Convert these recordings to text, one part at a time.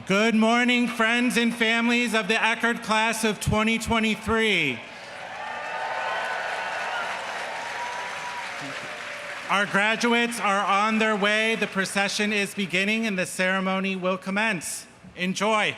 Good morning, friends and families of the Eckerd class of 2023. Our graduates are on their way. The procession is beginning and the ceremony will commence. Enjoy.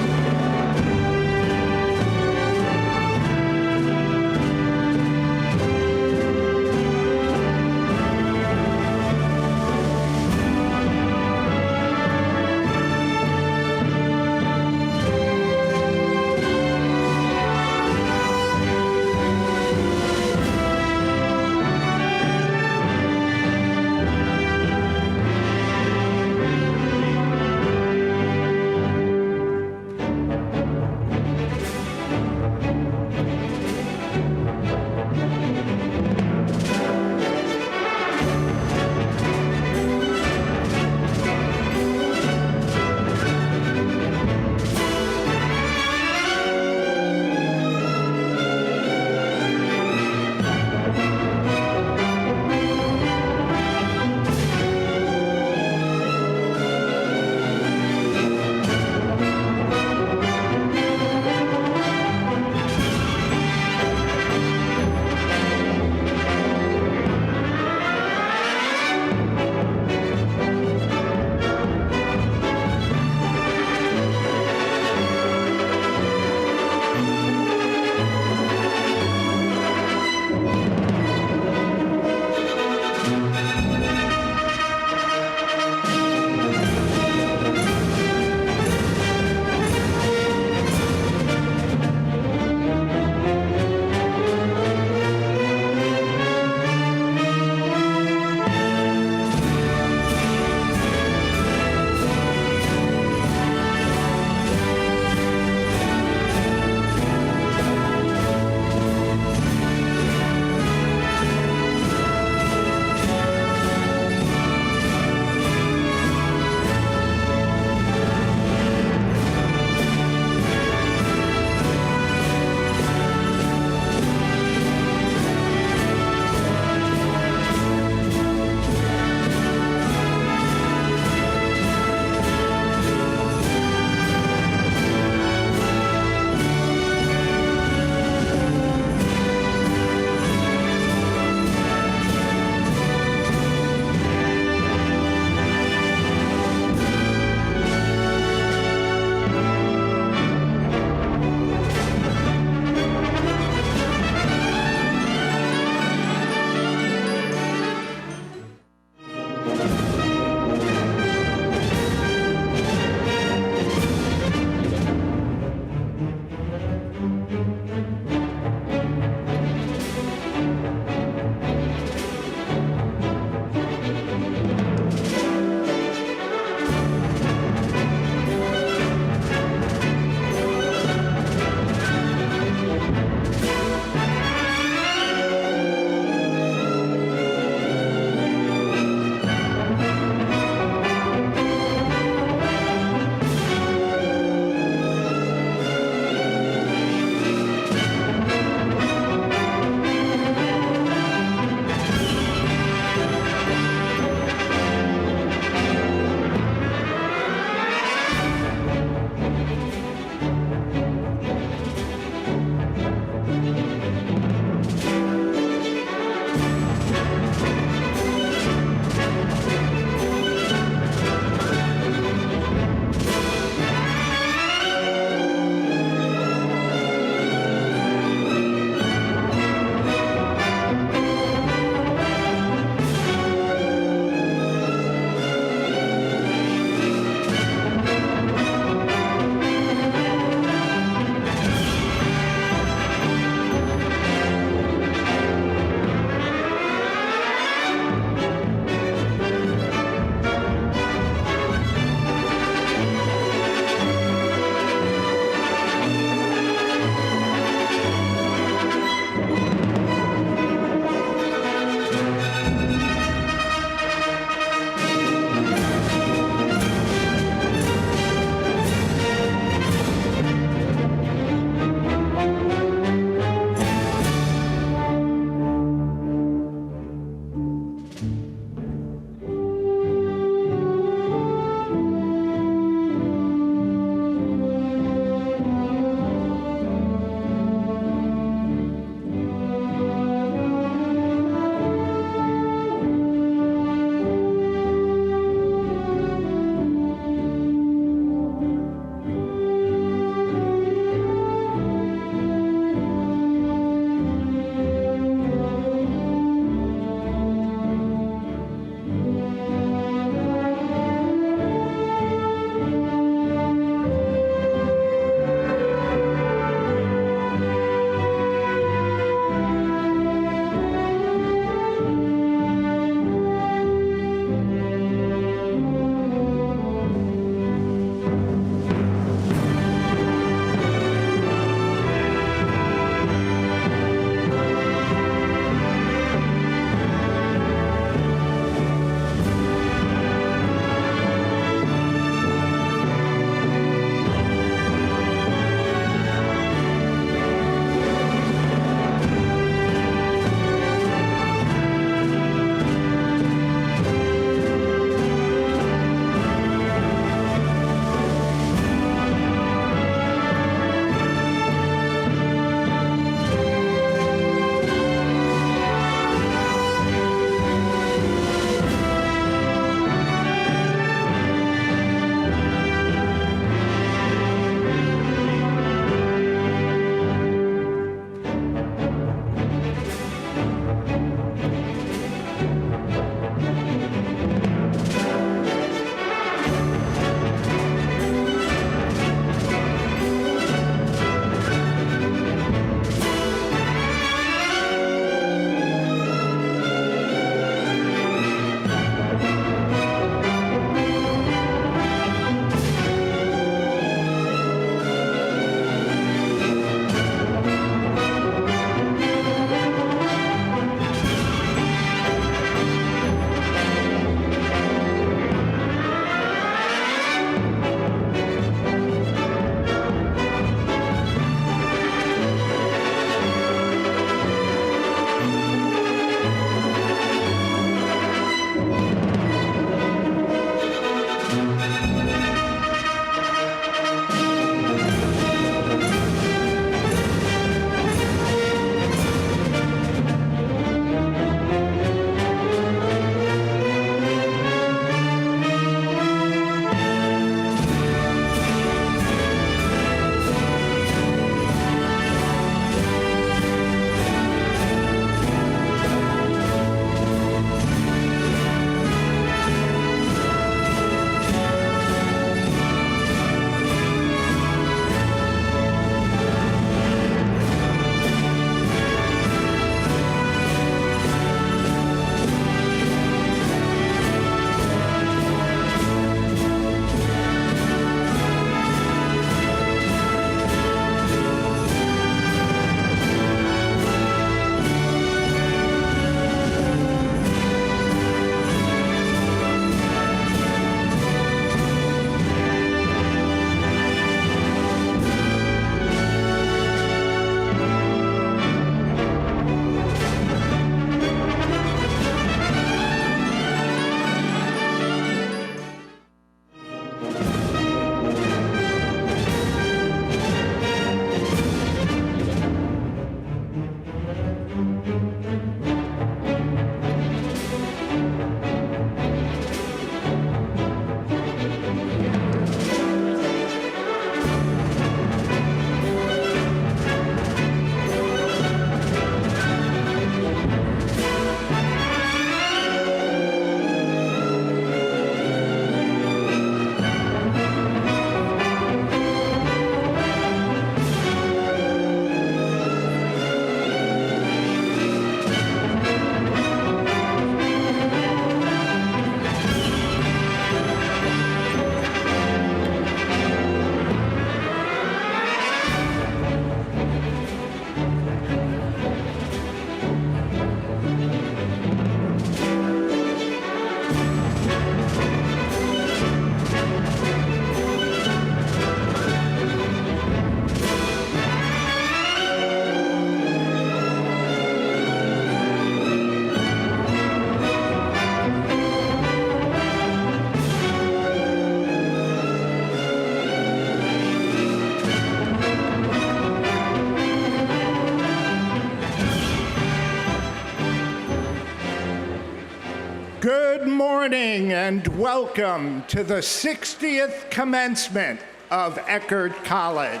morning and welcome to the 60th commencement of Eckerd College.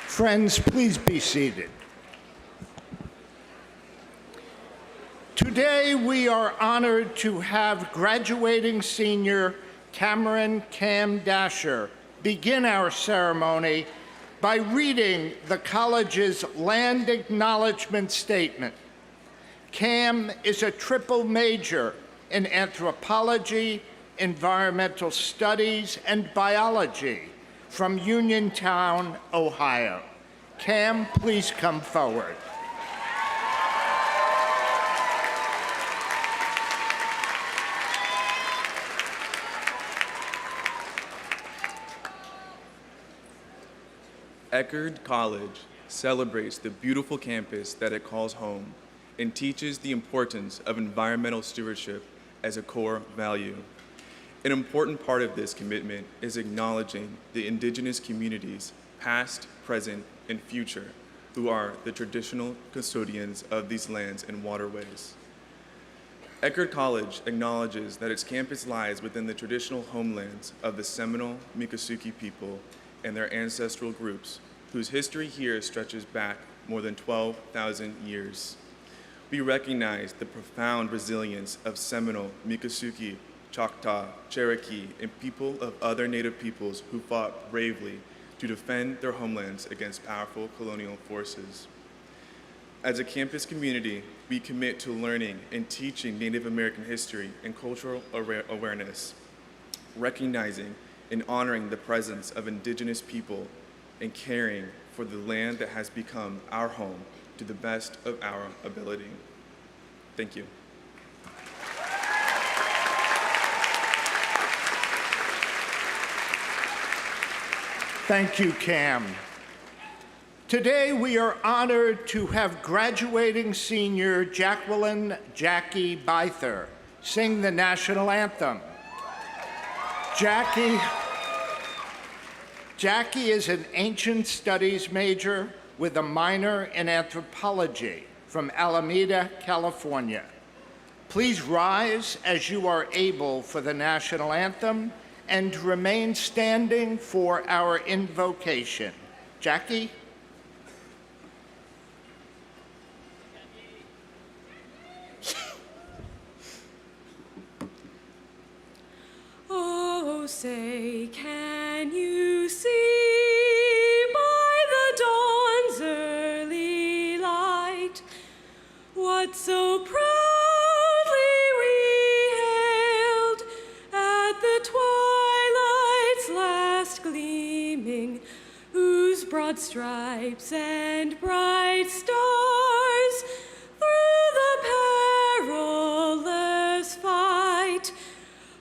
Friends, please be seated. Today we are honored to have graduating senior Cameron Cam Dasher begin our ceremony by reading the college's Land Acknowledgement Statement. Cam is a triple major in anthropology, environmental studies, and biology from Uniontown, Ohio. Cam, please come forward. Eckerd College celebrates the beautiful campus that it calls home and teaches the importance of environmental stewardship as a core value. An important part of this commitment is acknowledging the indigenous communities, past, present, and future, who are the traditional custodians of these lands and waterways. Eckerd College acknowledges that its campus lies within the traditional homelands of the Seminole Miccosukee people and their ancestral groups, whose history here stretches back more than 12,000 years. We recognize the profound resilience of Seminole, Miccosukee, Choctaw, Cherokee, and people of other Native peoples who fought bravely to defend their homelands against powerful colonial forces. As a campus community, we commit to learning and teaching Native American history and cultural awareness, recognizing and honoring the presence of indigenous people and caring for the land that has become our home to the best of our ability. Thank you. Thank you, Cam. Today we are honored to have graduating senior Jacqueline Jackie Byther sing the national anthem. Jackie is an ancient studies major with a minor in anthropology from Alameda, California. Please rise as you are able for the national anthem and remain standing for our invocation. Jackie? Oh, say, can you see by the dawn's early light what so proudly we hailed at the twilight's last gleaming, whose broad stripes and bright stars through the perilous fight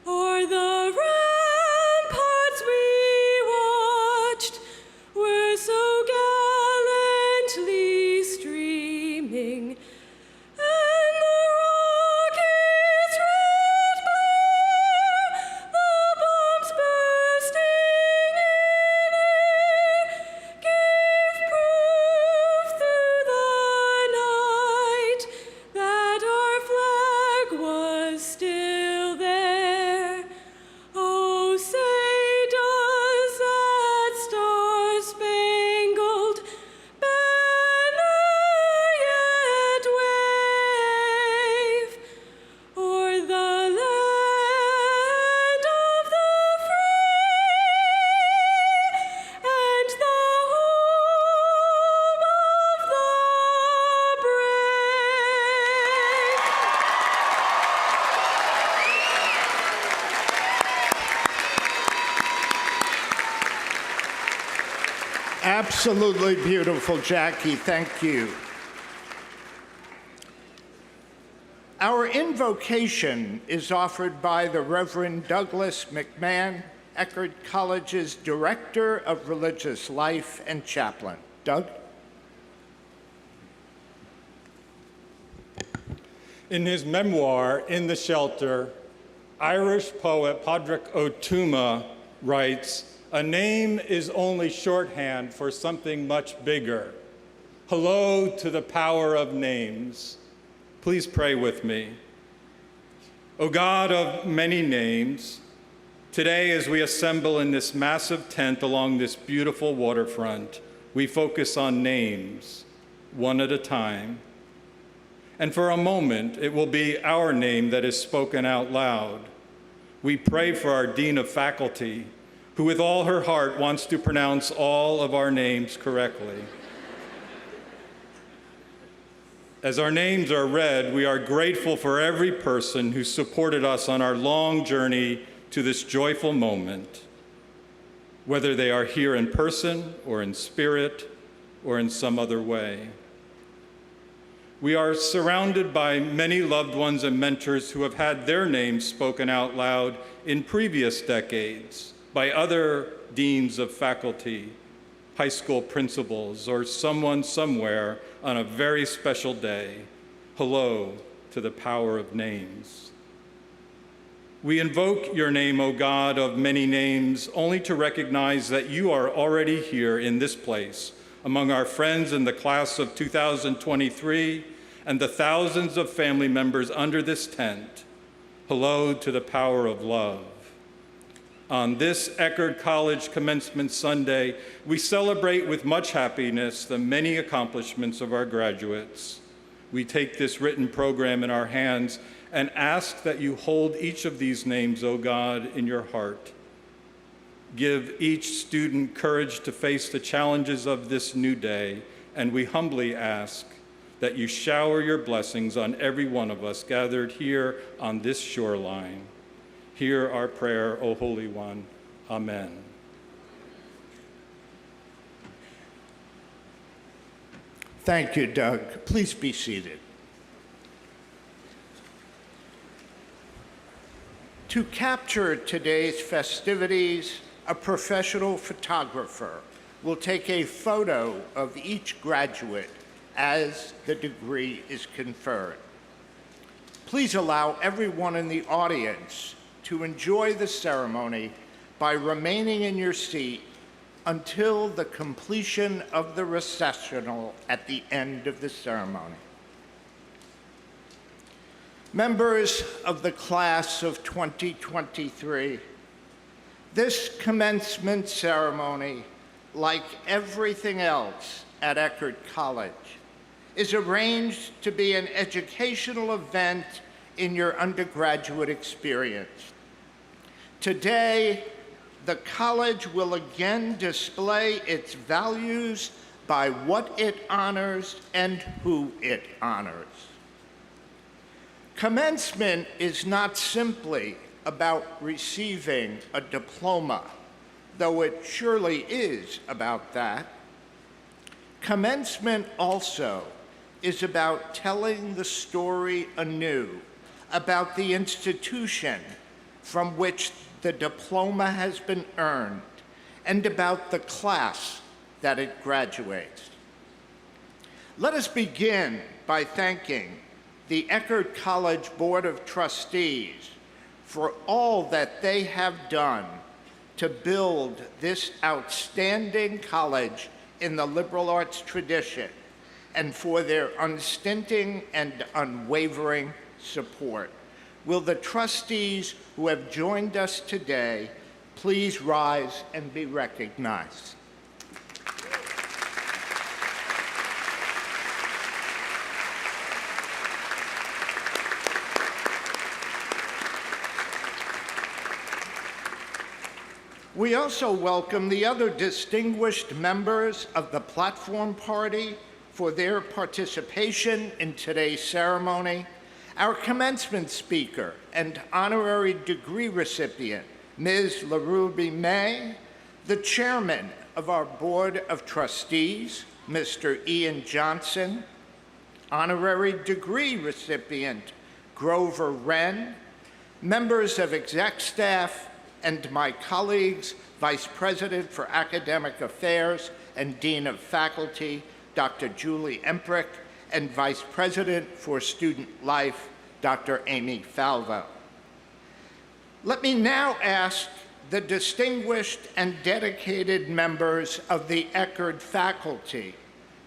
o'er the ramparts we watched were so gallantly streaming, and the rocket's red glare, the bombs bursting in air, gave proof through the night that our flag was still there. Oh, say, does that star-spangled banner yet wave o'er the land of the free and the home of the brave? Absolutely beautiful, Jackie. Thank you. Our invocation is offered by the Reverend Douglas McMahon, Eckerd College's Director of Religious Life and Chaplain. Doug? In his memoir, In the Shelter, Irish poet Padraig Ó Tuama writes, A name is only shorthand for something much bigger. Hello to the power of names. Please pray with me. O God of many names, today as we assemble in this massive tent along this beautiful waterfront, we focus on names, one at a time. And for a moment, it will be our name that is spoken out loud. We pray for our Dean of Faculty, who with all her heart wants to pronounce all of our names correctly. As our names are read, we are grateful for every person who supported us on our long journey to this joyful moment, whether they are here in person or in spirit or in some other way. We are surrounded by many loved ones and mentors who have had their names spoken out loud in previous decades by other deans of faculty, high school principals, or someone somewhere on a very special day. Hello to the power of names. We invoke your name, O God of many names, only to recognize that you are already here in this place among our friends in the class of 2023 and the thousands of family members under this tent. Hello to the power of love. On this Eckerd College Commencement Sunday, we celebrate with much happiness the many accomplishments of our graduates. We take this written program in our hands and ask that you hold each of these names, O God, in your heart. Give each student courage to face the challenges of this new day, and we humbly ask that you shower your blessings on every one of us gathered here on this shoreline. Hear our prayer, O Holy One. Amen. Thank you, Doug. Please be seated. To capture today's festivities, a professional photographer will take a photo of each graduate as the degree is conferred. Please allow everyone in the audience to enjoy the ceremony by remaining in your seat until the completion of the recessional at the end of the ceremony. Members of the class of 2023, this commencement ceremony, like everything else at Eckerd College, is arranged to be an educational event in your undergraduate experience. Today, the college will again display its values by what it honors and who it honors. Commencement is not simply about receiving a diploma, though it surely is about that. Commencement also is about telling the story anew about the institution from which the diploma has been earned and about the class that it graduates. Let us begin by thanking the Eckerd College Board of Trustees for all that they have done to build this outstanding college in the liberal arts tradition and for their unstinting and unwavering support. Will the trustees who have joined us today please rise and be recognized? We also welcome the other distinguished members of the Platform Party for their participation in today's ceremony. Our commencement speaker and honorary degree recipient, Ms. LaRuby May, the chairman of our Board of Trustees, Mr. Ian Johnson, honorary degree recipient, Grover Wren, members of exec staff, and my colleagues, Vice President for Academic Affairs and Dean of Faculty, Dr. Julie Emprick, and Vice President for Student Life, Dr. Amy Falvo. Let me now ask the distinguished and dedicated members of the Eckerd faculty,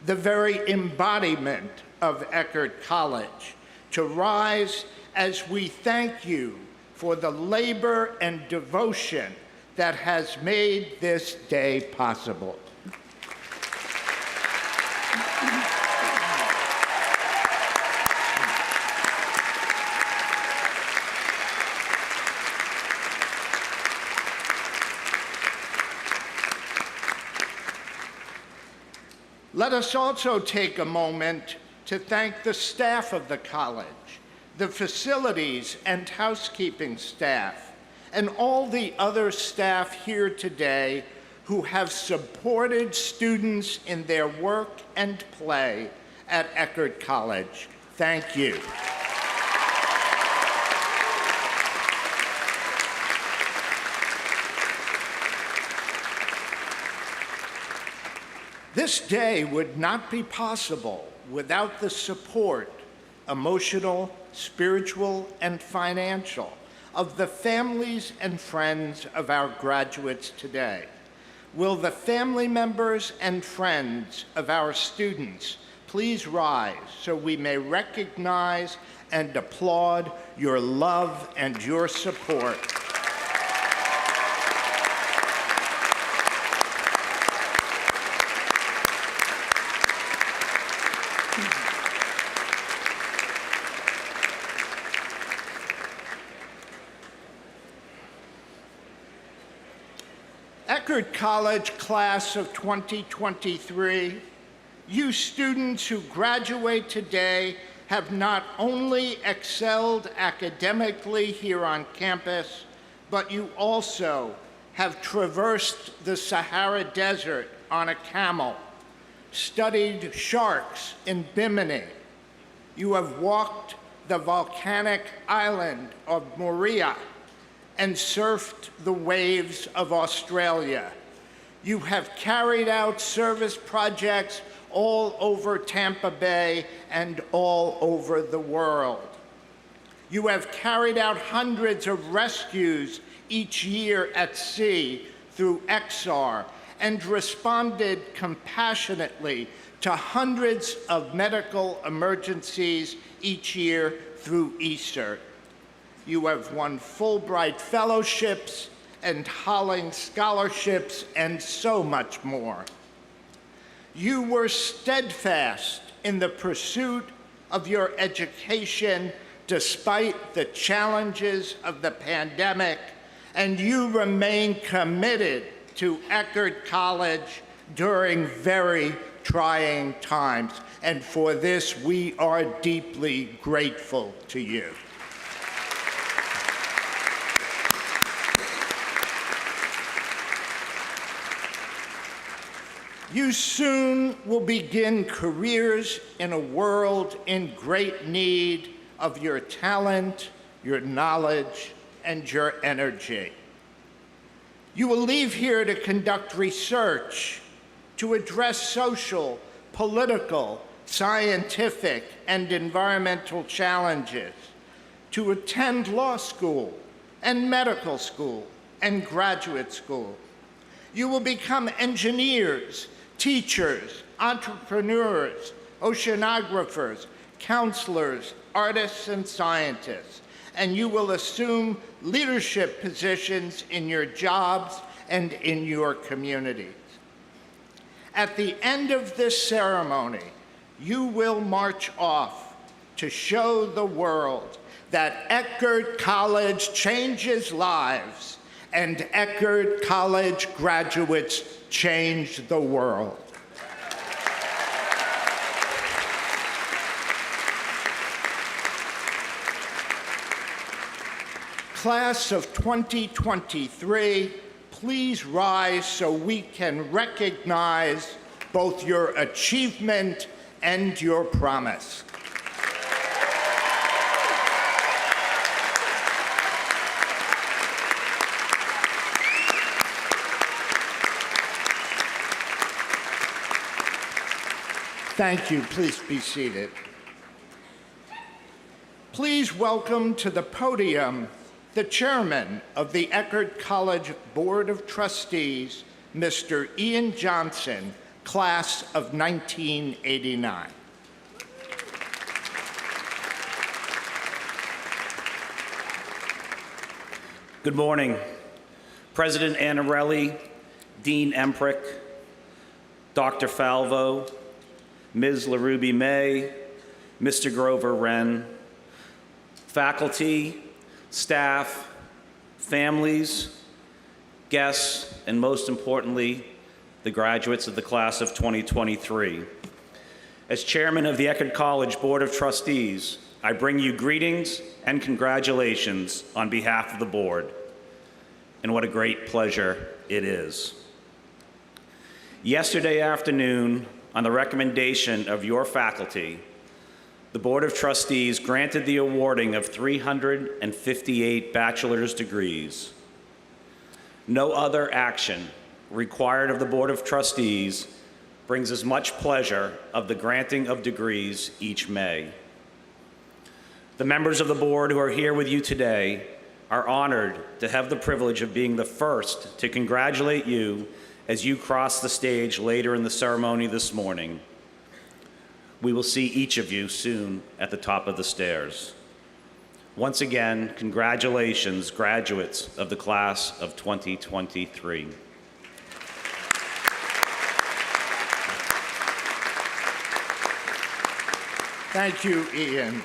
the very embodiment of Eckerd College, to rise as we thank you for the labor and devotion that has made this day possible. Let us also take a moment to thank the staff of the college, the facilities and housekeeping staff, and all the other staff here today who have supported students in their work and play at Eckerd College. Thank you. This day would not be possible without the support, emotional, spiritual, and financial, of the families and friends of our graduates today. Will the family members and friends of our students please rise so we may recognize and applaud your love and your support. Eckerd College class of 2023, you students who graduate today have not only excelled academically here on campus, but you also have traversed the Sahara Desert on a camel, studied sharks in Bimini. You have walked the volcanic island of Moorea and surfed the waves of Australia. You have carried out service projects all over Tampa Bay and all over the world. You have carried out hundreds of rescues each year at sea through XR and responded compassionately to hundreds of medical emergencies each year through ESERT. You have won Fulbright fellowships and Holling scholarships and so much more. You were steadfast in the pursuit of your education despite the challenges of the pandemic, and you remain committed to Eckerd College during very trying times. And for this, we are deeply grateful to you. You soon will begin careers in a world in great need of your talent, your knowledge, and your energy. You will leave here to conduct research, to address social, political, scientific, and environmental challenges, to attend law school and medical school and graduate school. You will become engineers, teachers, entrepreneurs, oceanographers, counselors, artists, and scientists, and you will assume leadership positions in your jobs and in your communities. At the end of this ceremony, you will march off to show the world that Eckerd College changes lives and Eckerd College graduates change the world. Class of 2023, please rise so we can recognize both your achievement and your promise. Thank you. Please be seated. Please welcome to the podium the chairman of the Eckerd College Board of Trustees, Mr. Ian Johnson, class of 1989. Good morning. President Anarelli, Dean Emprick, Dr. Falvo, Ms. LaRuby May, Mr. Grover Wren, faculty, staff, families, guests, and most importantly, the graduates of the class of 2023. As chairman of the Eckerd College Board of Trustees, I bring you greetings and congratulations on behalf of the board. And what a great pleasure it is. Yesterday afternoon, on the recommendation of your faculty, the Board of Trustees granted the awarding of 358 bachelor's degrees. No other action required of the Board of Trustees brings as much pleasure of the granting of degrees each May. The members of the board who are here with you today are honored to have the privilege of being the first to congratulate you as you cross the stage later in the ceremony this morning. We will see each of you soon at the top of the stairs. Once again, congratulations, graduates of the class of 2023. Thank you, Ian.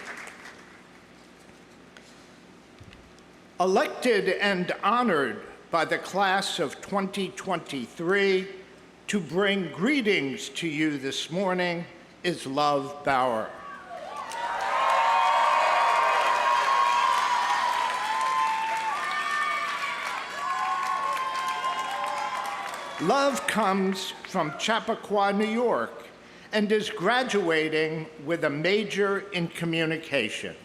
Elected and honored by the class of 2023 to bring greetings to you this morning is Love Bauer. Love comes from Chappaqua, New York, and is graduating with a major in communication.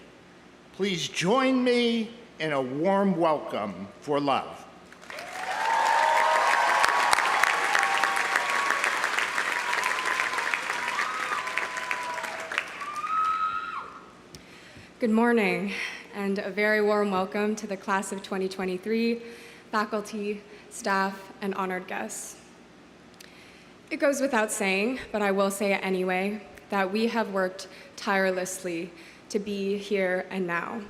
Please join me in a warm welcome for Love. Good morning, and a very warm welcome to the class of 2023, faculty, staff, and honored guests. It goes without saying, but I will say it anyway, that we have worked tirelessly to be here and now.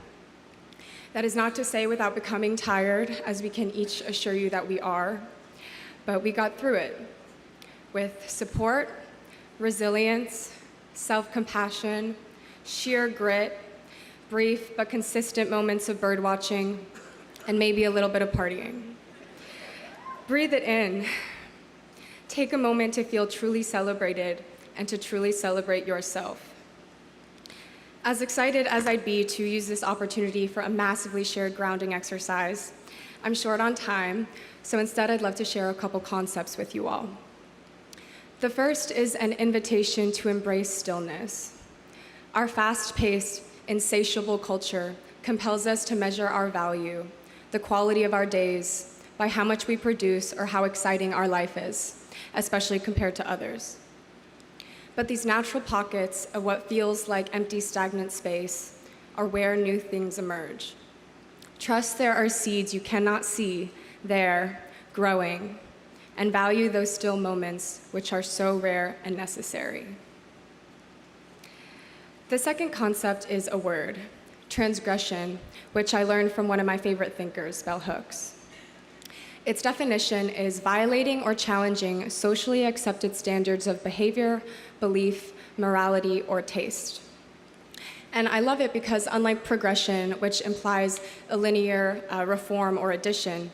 That is not to say without becoming tired, as we can each assure you that we are, but we got through it with support, resilience, self-compassion, sheer grit, brief but consistent moments of birdwatching, and maybe a little bit of partying. Breathe it in. Take a moment to feel truly celebrated and to truly celebrate yourself. As excited as I'd be to use this opportunity for a massively shared grounding exercise, I'm short on time, so instead I'd love to share a couple concepts with you all. The first is an invitation to embrace stillness. Our fast-paced, insatiable culture compels us to measure our value, the quality of our days, by how much we produce or how exciting our life is, especially compared to others. But these natural pockets of what feels like empty, stagnant space are where new things emerge. Trust there are seeds you cannot see there, growing, and value those still moments which are so rare and necessary. The second concept is a word, transgression, which I learned from one of my favorite thinkers, Bell Hooks. Its definition is violating or challenging socially accepted standards of behavior, belief, morality, or taste. And I love it because unlike progression, which implies a linear reform or addition,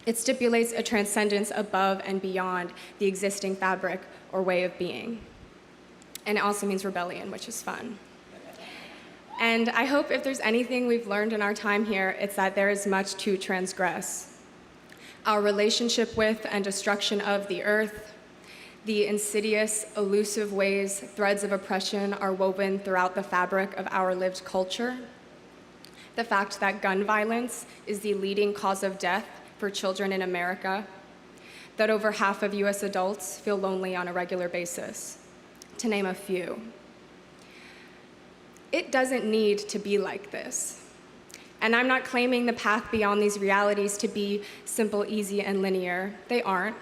it stipulates a transcendence above and beyond the existing fabric or way of being. And it also means rebellion, which is fun. And I hope if there's anything we've learned in our time here, it's that there is much to transgress. Our relationship with and destruction of the earth, the insidious, elusive ways threads of oppression are woven throughout the fabric of our lived culture, the fact that gun violence is the leading cause of death for children in America, that over half of US adults feel lonely on a regular basis, to name a few. It doesn't need to be like this. And I'm not claiming the path beyond these realities to be simple, easy, and linear. They aren't.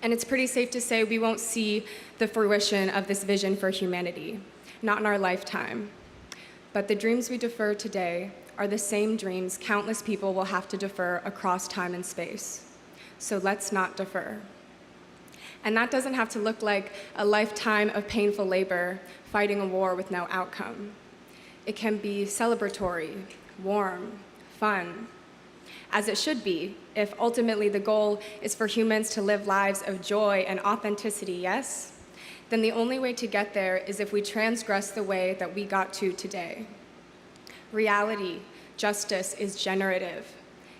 And it's pretty safe to say we won't see the fruition of this vision for humanity, not in our lifetime. But the dreams we defer today are the same dreams countless people will have to defer across time and space. So let's not defer. And that doesn't have to look like a lifetime of painful labor, fighting a war with no outcome. It can be celebratory, warm, fun, as it should be, if ultimately the goal is for humans to live lives of joy and authenticity, yes? Then the only way to get there is if we transgress the way that we got to today. Reality, justice is generative.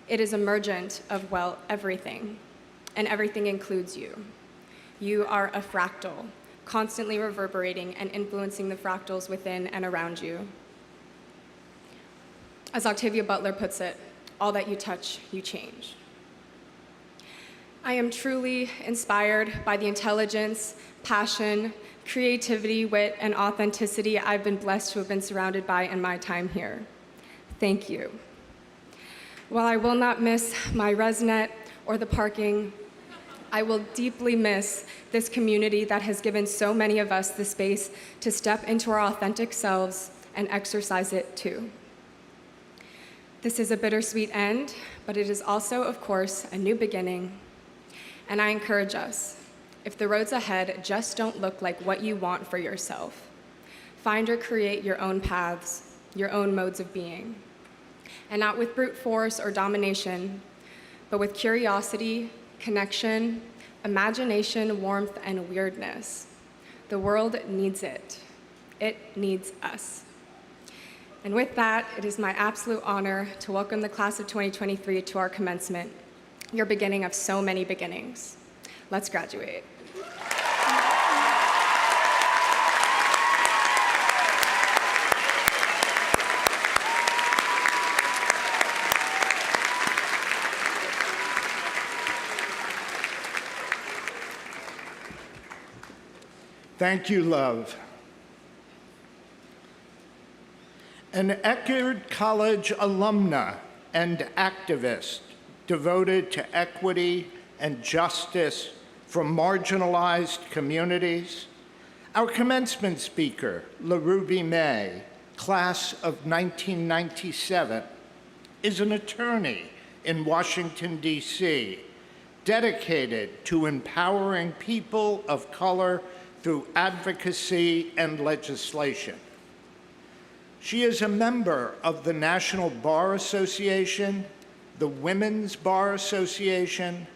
It is emergent of, well, everything, and everything includes you. You are a fractal, constantly reverberating and influencing the fractals within and around you. As Octavia Butler puts it, all that you touch, you change. I am truly inspired by the intelligence, passion, creativity, wit, and authenticity I've been blessed to have been surrounded by in my time here. Thank you. While I will not miss my ResNet or the parking, I will deeply miss this community that has given so many of us the space to step into our authentic selves and exercise it too. This is a bittersweet end, but it is also, of course, a new beginning. And I encourage us, if the roads ahead just don't look like what you want for yourself, find or create your own paths, your own modes of being. And not with brute force or domination, but with curiosity, connection, imagination, warmth, and weirdness. The world needs it. It needs us. And with that, it is my absolute honor to welcome the class of 2023 to our commencement, your beginning of so many beginnings. Let's graduate. Thank you, love. An Eckerd College alumna and activist devoted to equity and justice for marginalized communities, our commencement speaker, LaRuby May, class of 1997, is an attorney in Washington, D.C., dedicated to empowering people of color through advocacy and legislation. She is a member of the National Bar Association, the Women's Bar Association,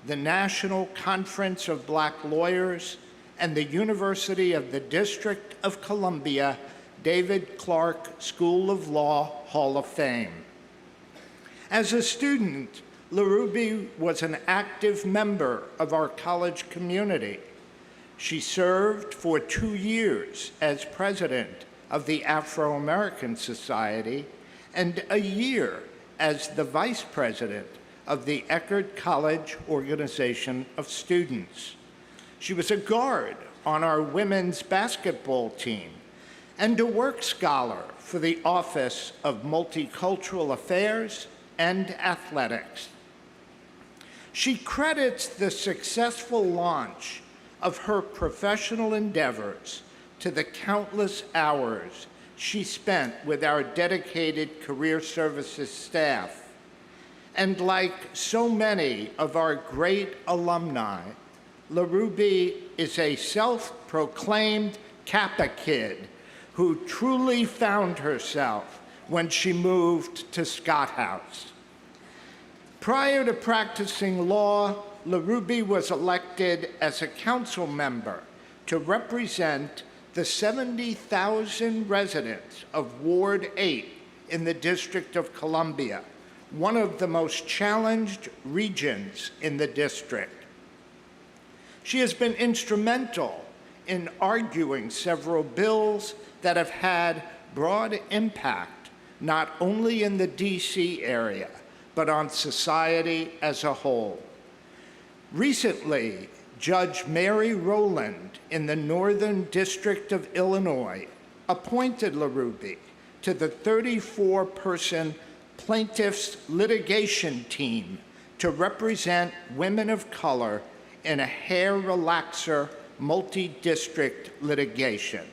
the National Conference of Black Lawyers, and the University of the District of Columbia David Clark School of Law Hall of Fame. As a student, LaRuby was an active member of our college community. She served for 2 years as president of the Afro-American Society and a year as the vice president of the Eckerd College Organization of Students. She was a guard on our women's basketball team and a work scholar for the Office of Multicultural Affairs and Athletics. She credits the successful launch of her professional endeavors to the countless hours she spent with our dedicated career services staff. And like so many of our great alumni, LaRuby is a self-proclaimed Kappa kid who truly found herself when she moved to Scott House. Prior to practicing law, LaRuby was elected as a council member to represent the 70,000 residents of Ward 8 in the District of Columbia, one of the most challenged regions in the district. She has been instrumental in arguing several bills that have had broad impact, not only in the DC area, but on society as a whole. Recently, Judge Mary Rowland in the Northern District of Illinois appointed LaRuby to the 34-person plaintiff's litigation team to represent women of color in a hair relaxer multi-district litigation.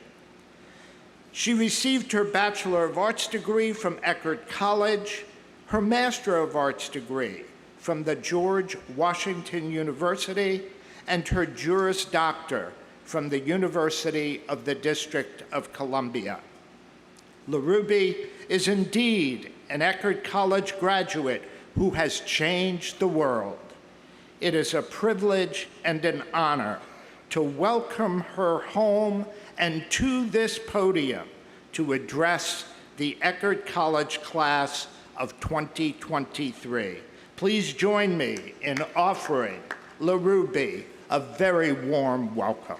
She received her Bachelor of Arts degree from Eckerd College, her Master of Arts degree from the George Washington University, and her Juris Doctor from the University of the District of Columbia. LaRuby is indeed an Eckerd College graduate who has changed the world. It is a privilege and an honor to welcome her home and to this podium to address the Eckerd College class of 2023. Please join me in offering LaRuby a very warm welcome.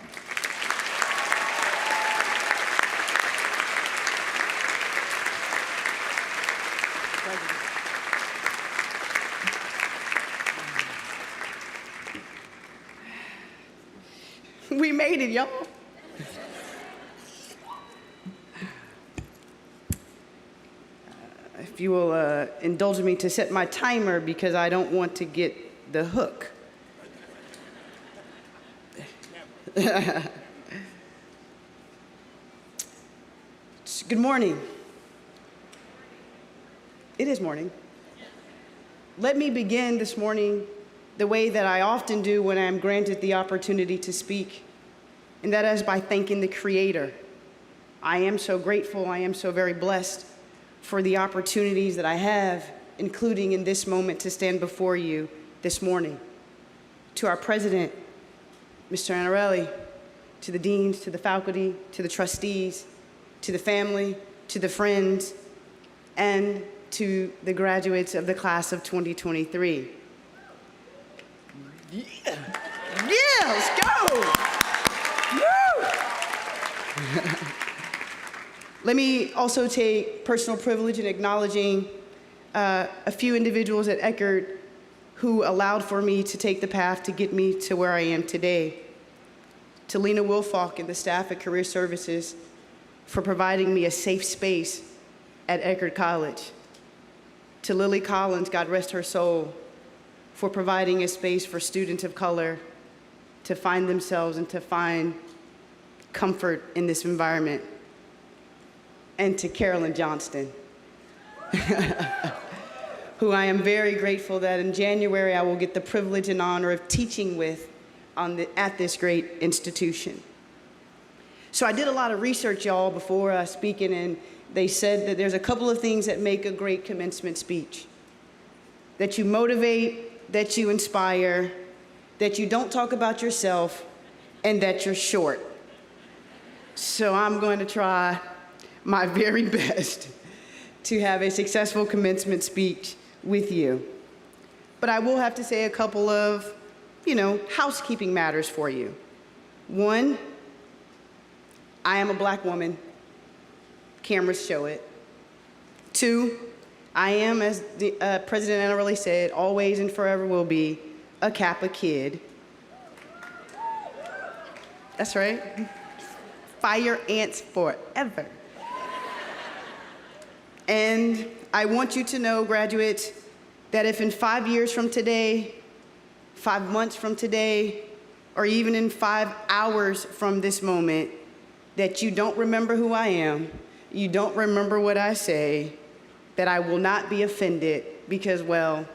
We made it, y'all. If you will indulge me to set my timer because I don't want to get the hook. Good morning. It is morning. Let me begin this morning the way that I often do when I'm granted the opportunity to speak, and that is by thanking the Creator. I am so grateful, I am so very blessed for the opportunities that I have, including in this moment to stand before you this morning. To our President, Mr. Anarelli, to the deans, to the faculty, to the trustees, to the family, to the friends, and to the graduates of the class of 2023. Yeah, let's go! Woo! Let me also take personal privilege in acknowledging a few individuals at Eckerd who allowed for me to take the path to get me to where I am today. To Lena Wilfalk and the staff at Career Services for providing me a safe space at Eckerd College. To Lily Collins, God rest her soul, for providing a space for students of color to find themselves and to find comfort in this environment. And to Carolyn Johnston, who I am very grateful that in January I will get the privilege and honor of teaching with at this great institution. So I did a lot of research, y'all, before speaking, and they said that there's a couple of things that make a great commencement speech. That you motivate, that you inspire, that you don't talk about yourself, and that you're short. So I'm going to try my very best to have a successful commencement speech with you. But I will have to say a couple of, housekeeping matters for you. One, I am a black woman. Cameras show it. Two, I am, as the President Anarelli said, always and forever will be a Kappa kid. That's right. Fire ants forever. And I want you to know, graduates, that if in 5 years from today, 5 months from today, or even in 5 hours from this moment, that you don't remember who I am, you don't remember what I say, that I will not be offended because, well,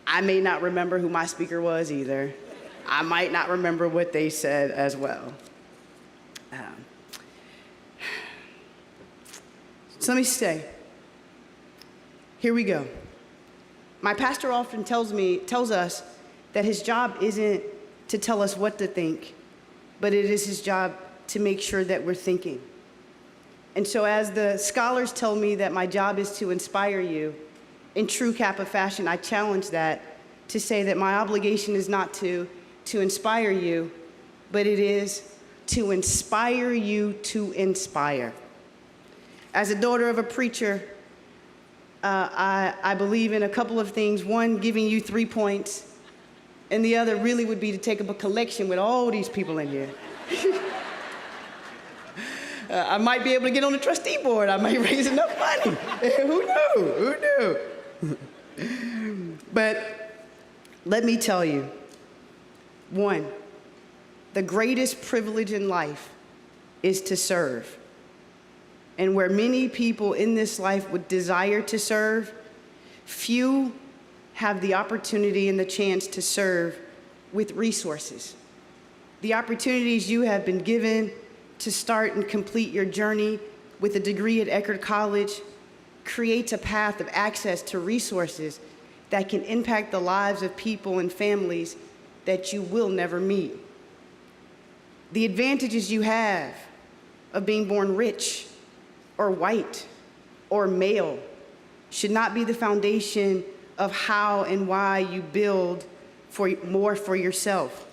I may not remember who my speaker was either. I might not remember what they said as well. So let me say, here we go. My pastor often tells us that his job isn't to tell us what to think, but it is his job to make sure that we're thinking. And so as the scholars tell me that my job is to inspire you, in true Kappa fashion, I challenge that to say that my obligation is not to inspire you, but it is to inspire you to inspire. As a daughter of a preacher, I believe in a couple of things. One, giving you 3 points, and the other really would be to take up a collection with all these people in here. I might be able to get on the trustee board. I might raise enough money. Who knew? Who knew? But let me tell you, one, the greatest privilege in life is to serve. And where many people in this life would desire to serve, few have the opportunity and the chance to serve with resources. The opportunities you have been given to start and complete your journey with a degree at Eckerd College creates a path of access to resources that can impact the lives of people and families that you will never meet. The advantages you have of being born rich or white or male should not be the foundation of how and why you build more for yourself.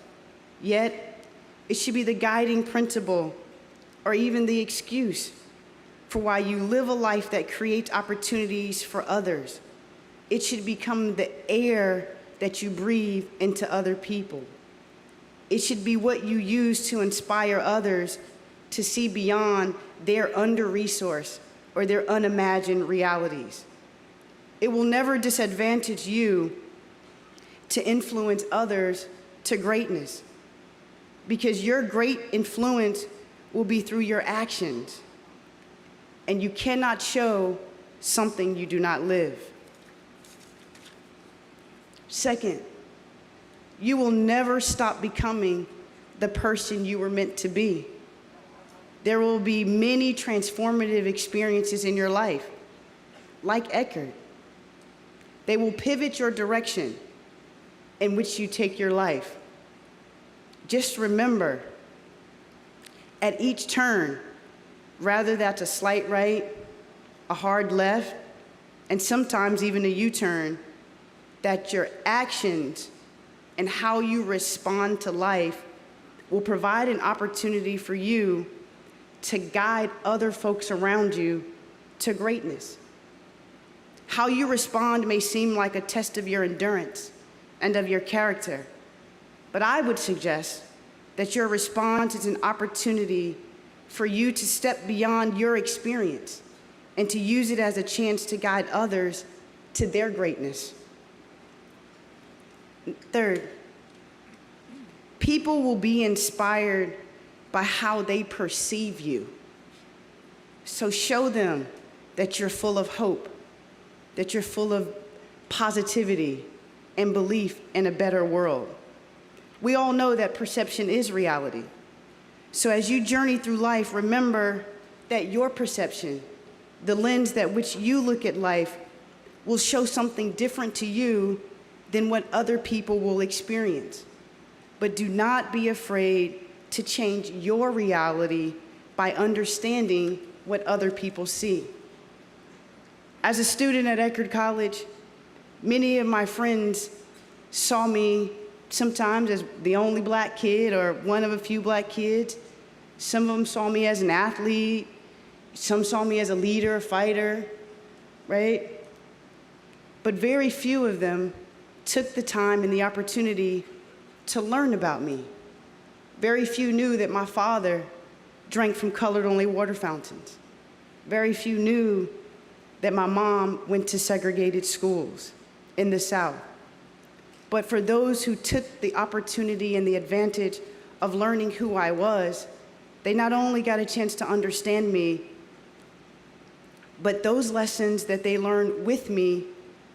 Yet, it should be the guiding principle or even the excuse for why you live a life that creates opportunities for others. It should become the air that you breathe into other people. It should be what you use to inspire others to see beyond their under-resourced or their unimagined realities. It will never disadvantage you to influence others to greatness, because your great influence will be through your actions, and you cannot show something you do not live. Second, you will never stop becoming the person you were meant to be. There will be many transformative experiences in your life, like Eckerd. They will pivot your direction in which you take your life. Just remember, at each turn, rather that's a slight right, a hard left, and sometimes even a U-turn, that your actions and how you respond to life will provide an opportunity for you to guide other folks around you to greatness. How you respond may seem like a test of your endurance and of your character, but I would suggest that your response is an opportunity for you to step beyond your experience and to use it as a chance to guide others to their greatness. Third, people will be inspired by how they perceive you. So show them that you're full of hope, that you're full of positivity and belief in a better world. We all know that perception is reality. So as you journey through life, remember that your perception, the lens that which you look at life, will show something different to you than what other people will experience. But do not be afraid to change your reality by understanding what other people see. As a student at Eckerd College, many of my friends saw me sometimes as the only black kid or one of a few black kids. Some of them saw me as an athlete. Some saw me as a leader, a fighter, right? But very few of them took the time and the opportunity to learn about me. Very few knew that my father drank from colored-only water fountains. Very few knew that my mom went to segregated schools in the South. But for those who took the opportunity and the advantage of learning who I was, they not only got a chance to understand me, but those lessons that they learned with me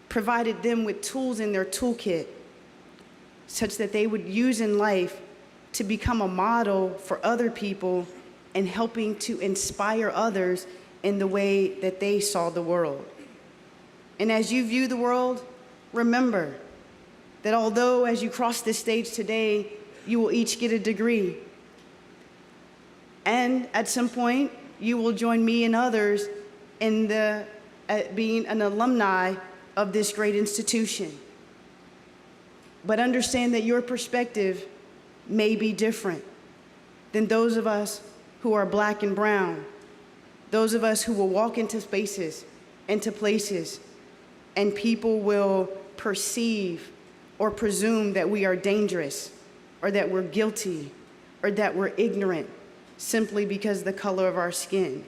provided them with tools in their toolkit such that they would use in life to become a model for other people and helping to inspire others in the way that they saw the world. And as you view the world, remember that although as you cross this stage today, you will each get a degree, and at some point, you will join me and others in being an alumni of this great institution. But understand that your perspective may be different than those of us who are black and brown, those of us who will walk into spaces, into places, and people will perceive or presume that we are dangerous, or that we're guilty, or that we're ignorant, simply because of the color of our skin.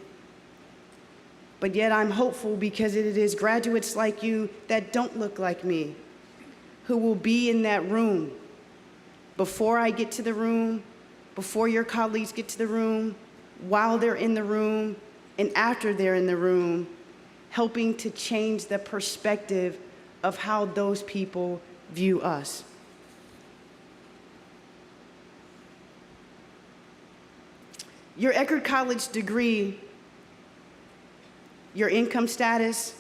But yet I'm hopeful because it is graduates like you that don't look like me who will be in that room before I get to the room, before your colleagues get to the room, while they're in the room, and after they're in the room, helping to change the perspective of how those people view us. Your Eckerd College degree, your income status,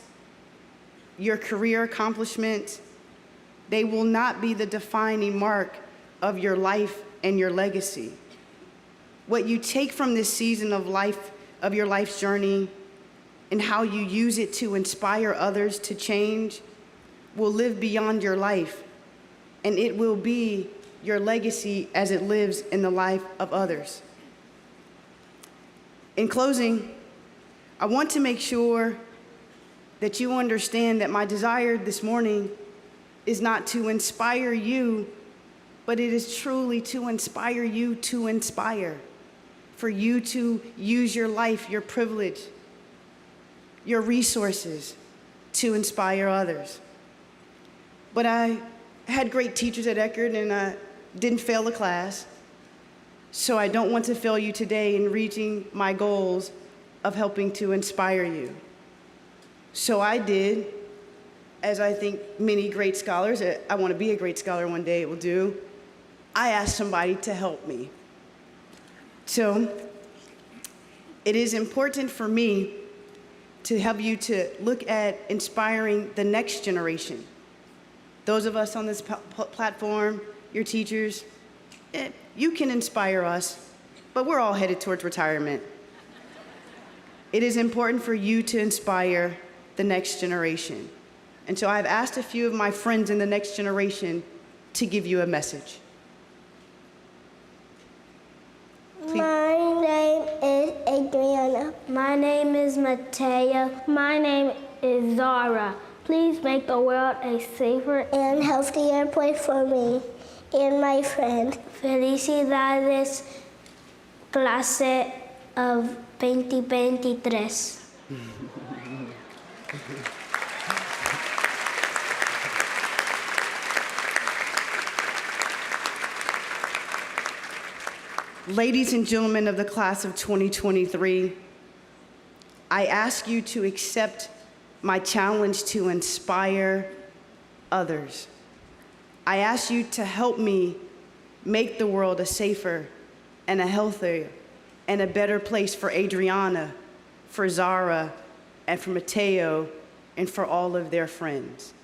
your career accomplishment, they will not be the defining mark of your life and your legacy. What you take from this season of life, of your life's journey, and how you use it to inspire others to change will live beyond your life, and it will be your legacy as it lives in the life of others. In closing, I want to make sure that you understand that my desire this morning is not to inspire you, but it is truly to inspire you to inspire, for you to use your life, your privilege, your resources to inspire others. But I had great teachers at Eckerd, and I didn't fail a class, so I don't want to fail you today in reaching my goals of helping to inspire you. So I did, as I think many great scholars, I want to be a great scholar one day, it will do, I asked somebody to help me. So it is important for me to help you to look at inspiring the next generation. Those of us on this platform, your teachers, you can inspire us, but we're all headed towards retirement. It is important for you to inspire the next generation. And so I've asked a few of my friends in the next generation to give you a message. My name is Adriana. My name is Mateo. My name is Zara. Please make the world a safer and healthier place for me and my friend. Felicidades, clase of 2023. Ladies and gentlemen of the class of 2023, I ask you to accept my challenge to inspire others. I ask you to help me make the world a safer and a healthier and a better place for Adriana, for Zara, and for Mateo, and for all of their friends.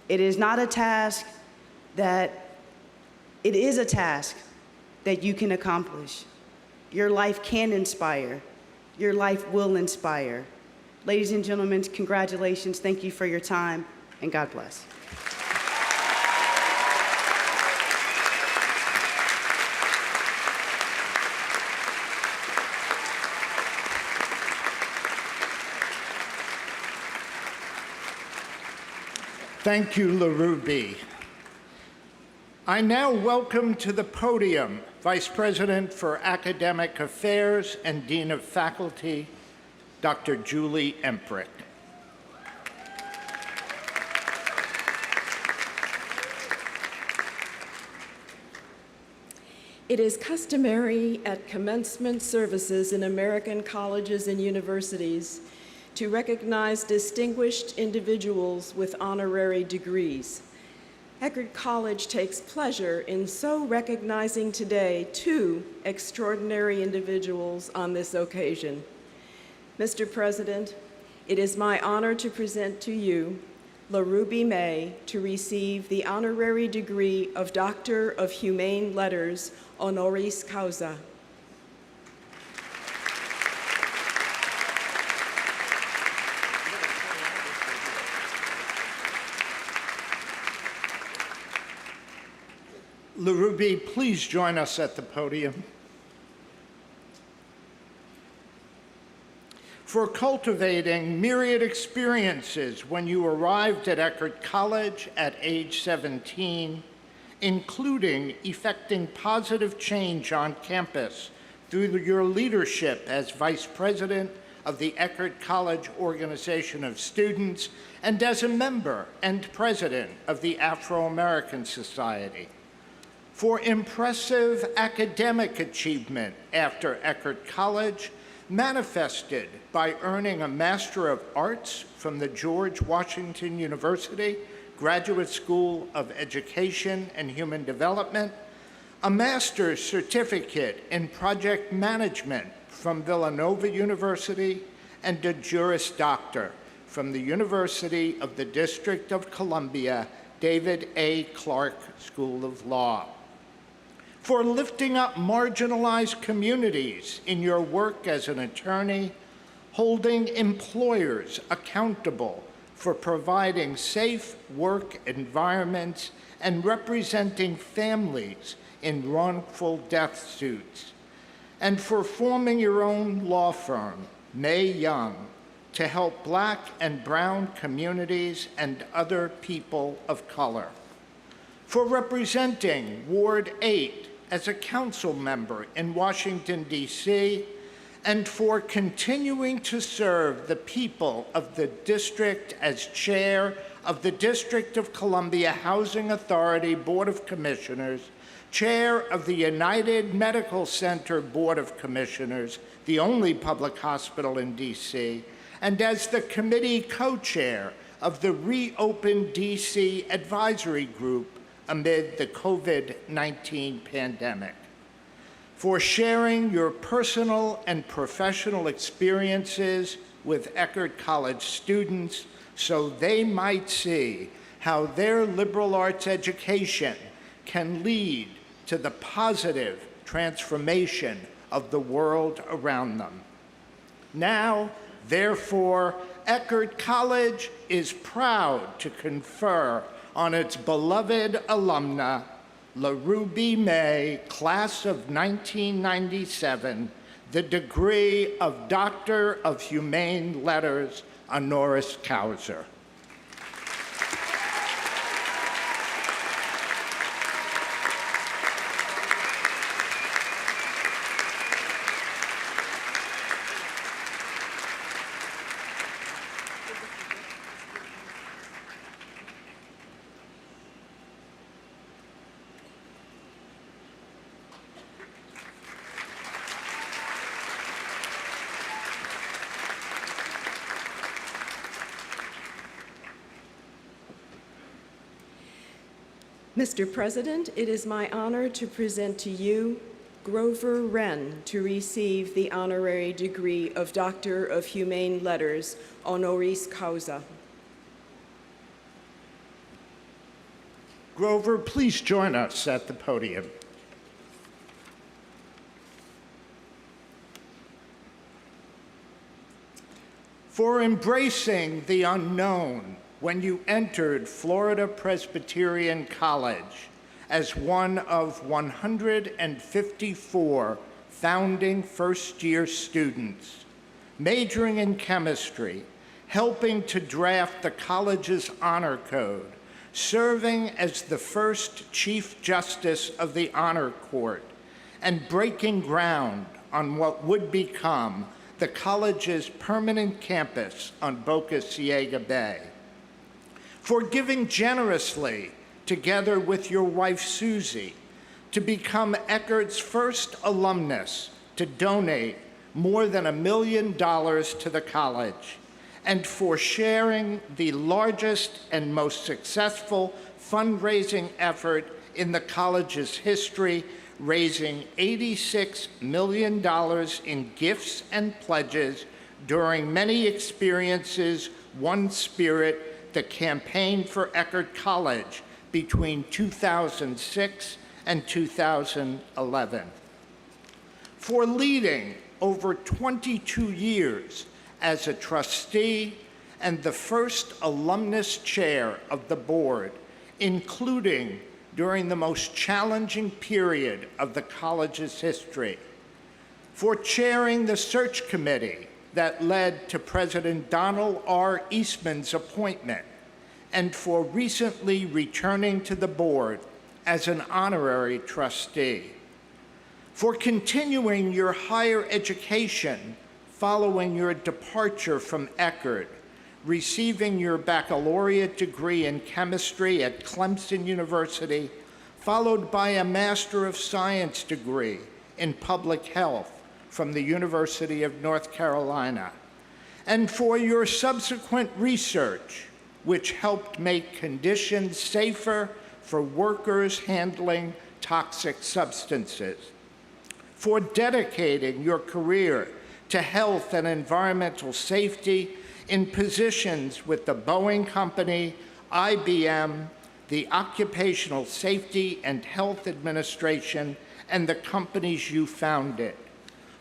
It is not a task that, it is a task that you can accomplish. Your life can inspire. Your life will inspire. Ladies and gentlemen, congratulations. Thank you for your time, and God bless. Thank you, LaRuby. I now welcome to the podium Vice President for Academic Affairs and Dean of Faculty, Dr. Julie Emprick. It is customary at commencement services in American colleges and universities to recognize distinguished individuals with honorary degrees. Eckerd College takes pleasure in so recognizing today two extraordinary individuals on this occasion. Mr. President, it is my honor to present to you LaRuby May to receive the honorary degree of Doctor of Humane Letters honoris causa. LaRuby, please join us at the podium. For cultivating myriad experiences when you arrived at Eckerd College at age 17, including effecting positive change on campus through your leadership as Vice President of the Eckerd College Organization of Students and as a member and President of the Afro-American Society. For impressive academic achievement after Eckerd College, manifested by earning a Master of Arts from the George Washington University Graduate School of Education and Human Development, a Master's Certificate in Project Management from Villanova University, and a Juris Doctor from the University of the District of Columbia, David A. Clark School of Law. For lifting up marginalized communities in your work as an attorney, holding employers accountable for providing safe work environments and representing families in wrongful death suits, and for forming your own law firm, May Young, to help Black and brown communities and other people of color. For representing Ward 8 as a council member in Washington, D.C., and for continuing to serve the people of the district as chair of the District of Columbia Housing Authority Board of Commissioners, chair of the United Medical Center Board of Commissioners, the only public hospital in D.C., and as the committee co-chair of the Reopen D.C. Advisory Group amid the COVID-19 pandemic. For sharing your personal and professional experiences with Eckerd College students so they might see how their liberal arts education can lead to the positive transformation of the world around them. Now, therefore, Eckerd College is proud to confer on its beloved alumna, LaRuby May, class of 1997, the degree of Doctor of Humane Letters honoris causa. Mr. President, it is my honor to present to you Grover Wren to receive the honorary degree of Doctor of Humane Letters honoris causa. Grover, please join us at the podium. For embracing the unknown when you entered Florida Presbyterian College as one of 154 founding first-year students, majoring in chemistry, helping to draft the college's honor code, serving as the first Chief Justice of the Honor Court, and breaking ground on what would become the college's permanent campus on Boca Ciega Bay. For giving generously, together with your wife Susie, to become Eckerd's first alumnus to donate more than $1 million to the college, and for sharing the largest and most successful fundraising effort in the college's history, raising $86 million in gifts and pledges during many experiences, One Spirit, the campaign for Eckerd College between 2006 and 2011. For leading over 22 years as a trustee and the first alumnus chair of the board, including during the most challenging period of the college's history. For chairing the search committee that led to President Donald R. Eastman's appointment, and for recently returning to the board as an honorary trustee. for continuing your higher education following your departure from Eckerd, receiving your baccalaureate degree in chemistry at Clemson University, followed by a Master of Science degree in public health from the University of North Carolina, and for your subsequent research, which helped make conditions safer for workers handling toxic substances, for dedicating your career to health and environmental safety in positions with the Boeing Company, IBM, the Occupational Safety and Health Administration, and the companies you founded,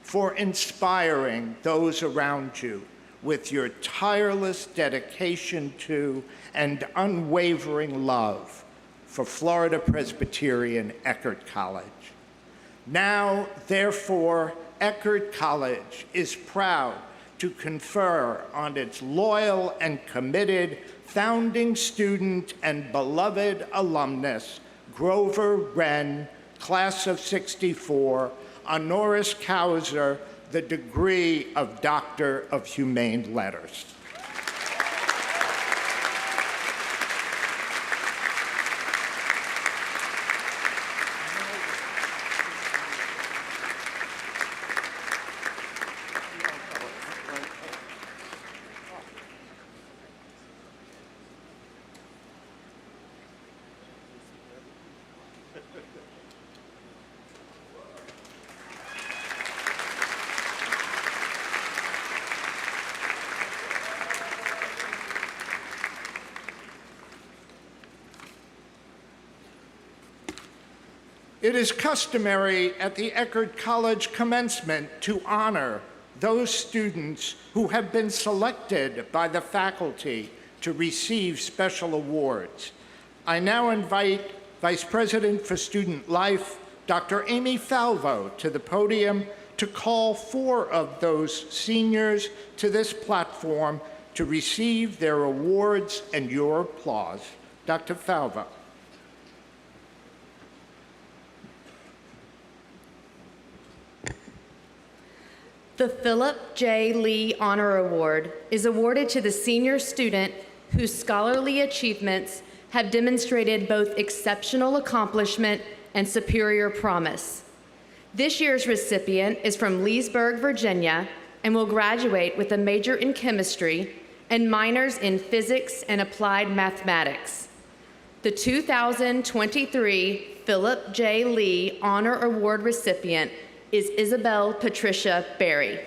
for inspiring those around you with your tireless dedication to and unwavering love for Florida Presbyterian Eckerd College. Now, therefore, Eckerd College is proud to confer on its loyal and committed founding student and beloved alumnus, Grover Wren, class of '64, honoris causa, the degree of Doctor of Humane Letters. It is customary at the Eckerd College commencement to honor those students who have been selected by the faculty to receive special awards. I now invite Vice President for Student Life, Dr. Amy Falvo, to the podium to call 4 of those seniors to this platform to receive their awards and your applause. Dr. Falvo. The Philip J. Lee Honor Award is awarded to the senior student whose scholarly achievements have demonstrated both exceptional accomplishment and superior promise. This year's recipient is from Leesburg, Virginia, and will graduate with a major in chemistry and minors in physics and applied mathematics. The 2023 Philip J. Lee Honor Award recipient is Isabel Patricia Berry.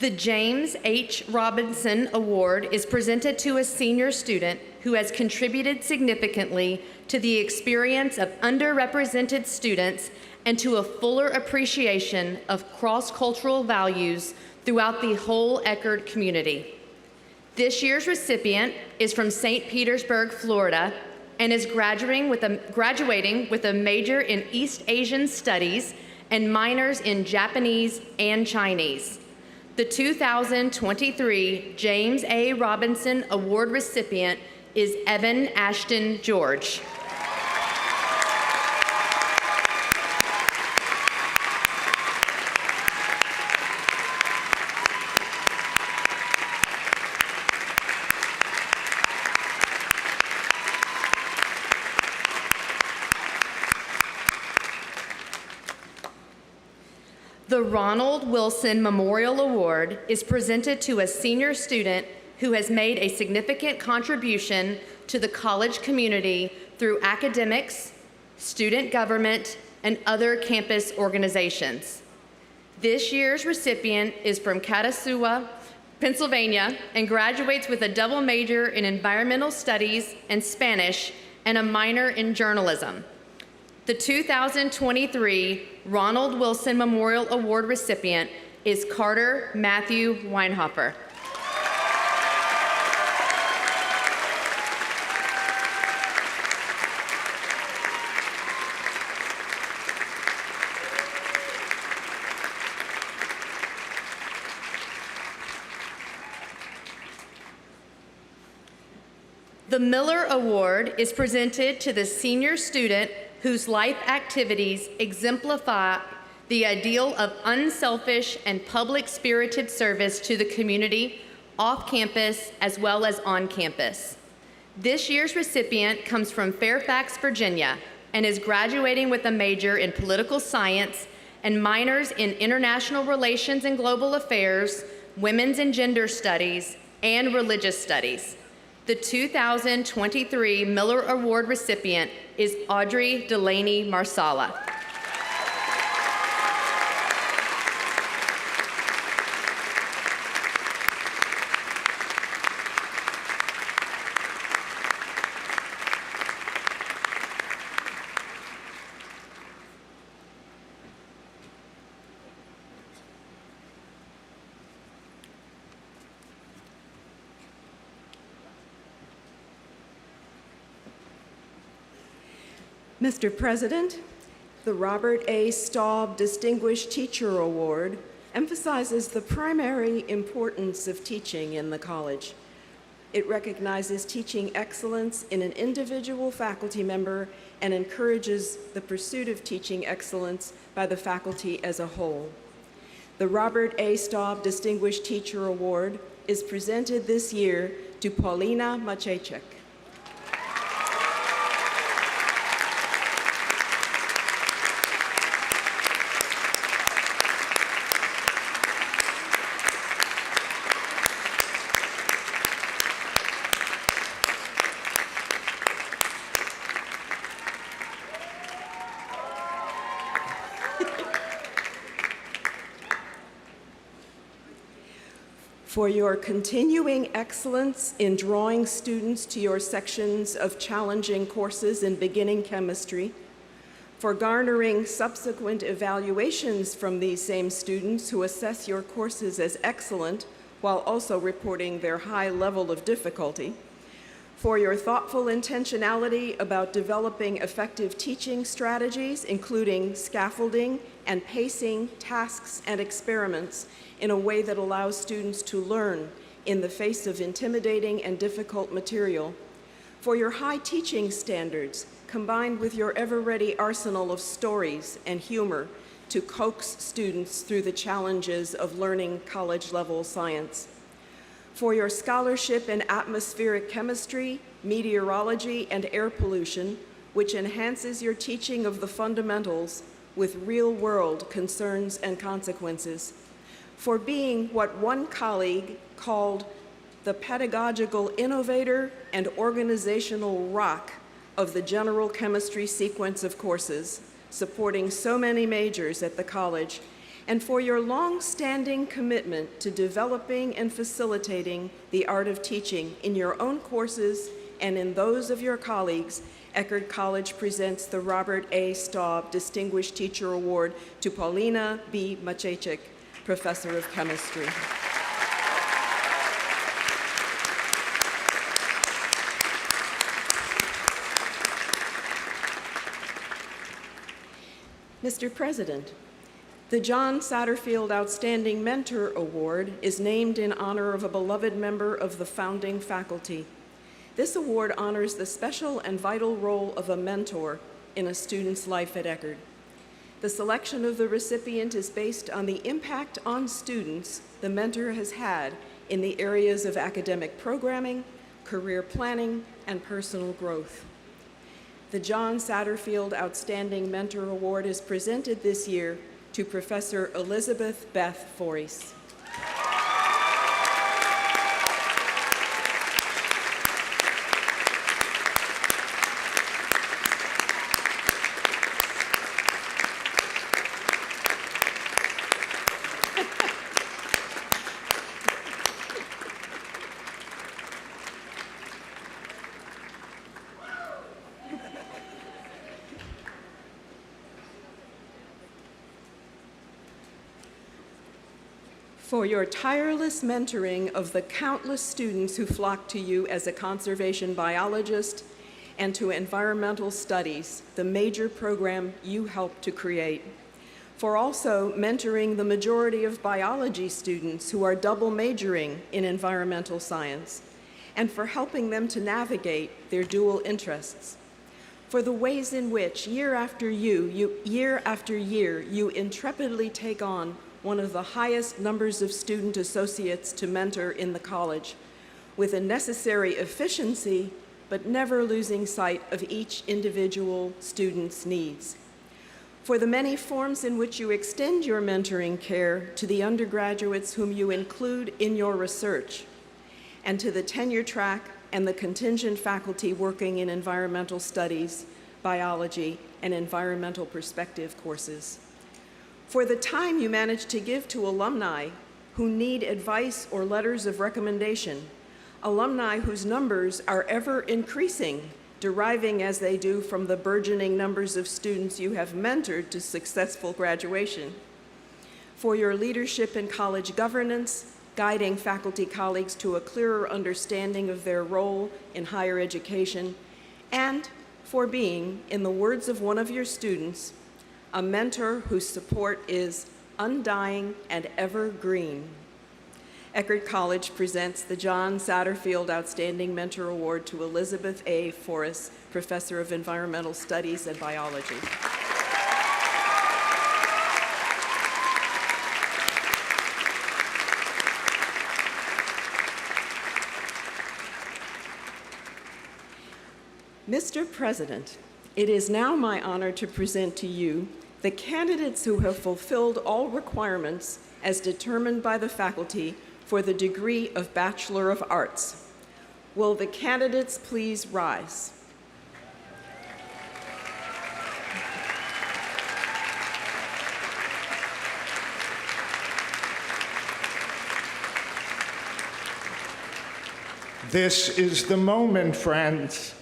The James H. Robinson Award is presented to a senior student who has contributed significantly to the experience of underrepresented students and to a fuller appreciation of cross-cultural values throughout the whole Eckerd community. This year's recipient is from St. Petersburg, Florida, and is graduating with a major in East Asian Studies and minors in Japanese and Chinese. The 2023 James A. Robinson Award recipient is Evan Ashton George. The Ronald Wilson Memorial Award is presented to a senior student who has made a significant contribution to the college community through academics, student government, and other campus organizations. This year's recipient is from Katasua, Pennsylvania, and graduates with a double major in environmental studies and Spanish and a minor in journalism. The 2023 Ronald Wilson Memorial Award recipient is Carter Matthew Weinhofer. The Miller Award is presented to the senior student whose life activities exemplify the ideal of unselfish and public-spirited service to the community, off campus as well as on campus. This year's recipient comes from Fairfax, Virginia, and is graduating with a major in political science and minors in international relations and global affairs, women's and gender studies, and religious studies. The 2023 Miller Award recipient is Audrey Delaney Marsala. Mr. President, the Robert A. Staub Distinguished Teacher Award emphasizes the primary importance of teaching in the college. It recognizes teaching excellence in an individual faculty member and encourages the pursuit of teaching excellence by the faculty as a whole. The Robert A. Staub Distinguished Teacher Award is presented this year to Paulina Maciejczyk. For your continuing excellence in drawing students to your sections of challenging courses in beginning chemistry, for garnering subsequent evaluations from these same students who assess your courses as excellent while also reporting their high level of difficulty, for your thoughtful intentionality about developing effective teaching strategies, including scaffolding and pacing tasks and experiments in a way that allows students to learn in the face of intimidating and difficult material, for your high teaching standards combined with your ever-ready arsenal of stories and humor to coax students through the challenges of learning college-level science, for your scholarship in atmospheric chemistry, meteorology, and air pollution, which enhances your teaching of the fundamentals with real-world concerns and consequences, for being what one colleague called the pedagogical innovator and organizational rock of the general chemistry sequence of courses, supporting so many majors at the college, and for your long-standing commitment to developing and facilitating the art of teaching in your own courses and in those of your colleagues. Eckerd College presents the Robert A. Staub Distinguished Teacher Award to Paulina B. Maciejczyk, Professor of Chemistry. Mr. President, the John Satterfield Outstanding Mentor Award is named in honor of a beloved member of the founding faculty. This award honors the special and vital role of a mentor in a student's life at Eckerd. The selection of the recipient is based on the impact on students the mentor has had in the areas of academic programming, career planning, and personal growth. The John Satterfield Outstanding Mentor Award is presented this year to Professor Elizabeth Beth Forres. For your tireless mentoring of the countless students who flock to you as a conservation biologist and to environmental studies, the major program you helped to create. For also mentoring the majority of biology students who are double majoring in environmental science. and for helping them to navigate their dual interests, for the ways in which year after year, you intrepidly take on one of the highest numbers of student associates to mentor in the college, with a necessary efficiency, but never losing sight of each individual student's needs. For the many forms in which you extend your mentoring care to the undergraduates whom you include in your research, and to the tenure track and the contingent faculty working in environmental studies, biology, and environmental perspective courses. For the time you manage to give to alumni who need advice or letters of recommendation, alumni whose numbers are ever increasing, deriving as they do from the burgeoning numbers of students you have mentored to successful graduation. For your leadership in college governance, guiding faculty colleagues to a clearer understanding of their role in higher education, and for being, in the words of one of your students, a mentor whose support is undying and evergreen. Eckerd College presents the John Satterfield Outstanding Mentor Award to Elizabeth A. Forrest, Professor of Environmental Studies and Biology. Mr. President, it is now my honor to present to you the candidates who have fulfilled all requirements as determined by the faculty for the degree of Bachelor of Arts. Will the candidates please rise? This is the moment, friends.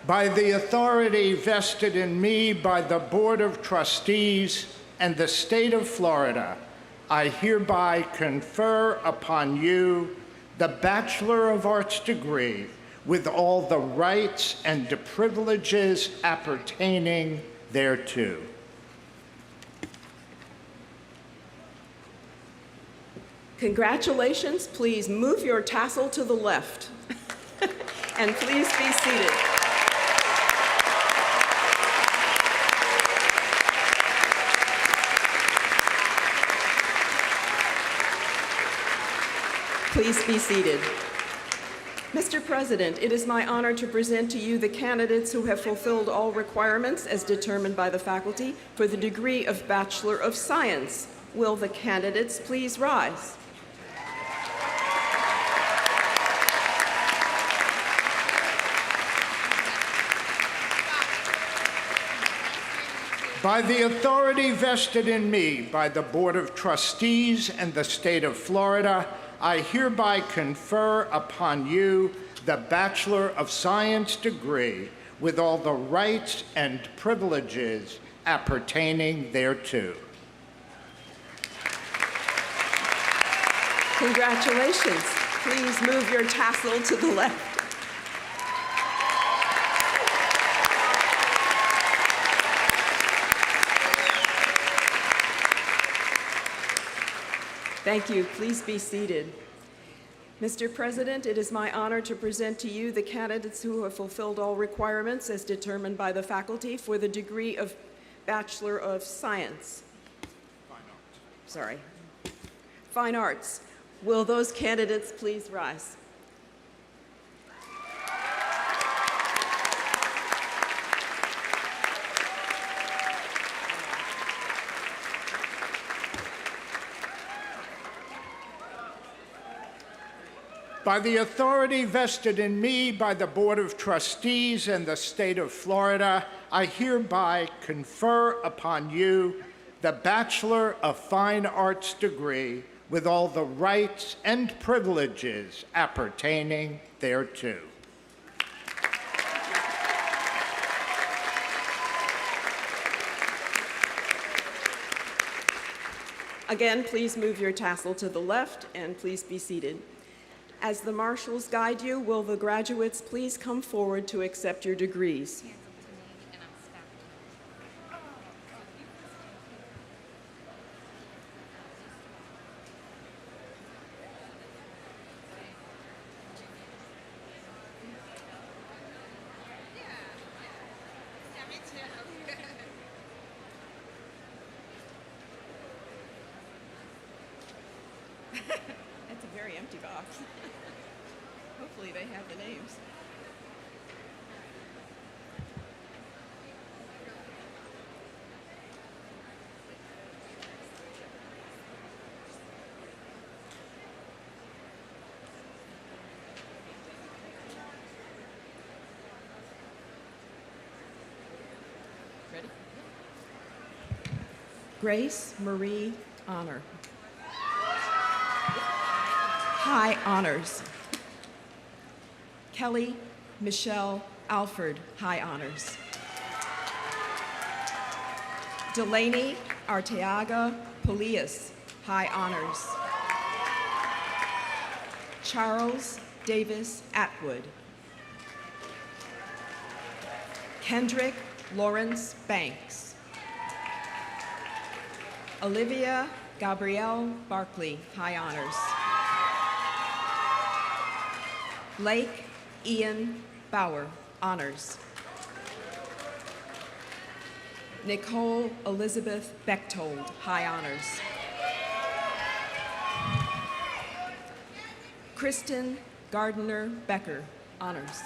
By the authority vested in me by the Board of Trustees and the State of Florida, I hereby confer upon you the Bachelor of Arts degree with all the rights and privileges appertaining thereto. Congratulations. Please move your tassel to the left. And please be seated. Please be seated. Mr. President, it is my honor to present to you the candidates who have fulfilled all requirements as determined by the faculty for the degree of Bachelor of Science. Will the candidates please rise? By the authority vested in me by the Board of Trustees and the State of Florida, I hereby confer upon you the Bachelor of Science degree with all the rights and privileges appertaining thereto. Congratulations. Please move your tassel to the left. Thank you. Please be seated. Mr. President, it is my honor to present to you the candidates who have fulfilled all requirements as determined by the faculty for the degree of Bachelor of Science. Fine Arts. Will those candidates please rise? By the authority vested in me by the Board of Trustees and the State of Florida, I hereby confer upon you the Bachelor of Fine Arts degree with all the rights and privileges appertaining thereto. Again, please move your tassel to the left and please be seated. As the marshals guide you, will the graduates please come forward to accept your degrees? empty box. Hopefully they have the names. Ready? Grace Marie Honor. High honors. Kelly Michelle Alford, high honors. Delaney Arteaga Polias, high honors. Charles Davis Atwood. Kendrick Lawrence Banks. Olivia Gabrielle Barkley, high honors. Blake Ian Bauer, honors. Nicole Elizabeth Bechtold, high honors. Kristen Gardner Becker, honors.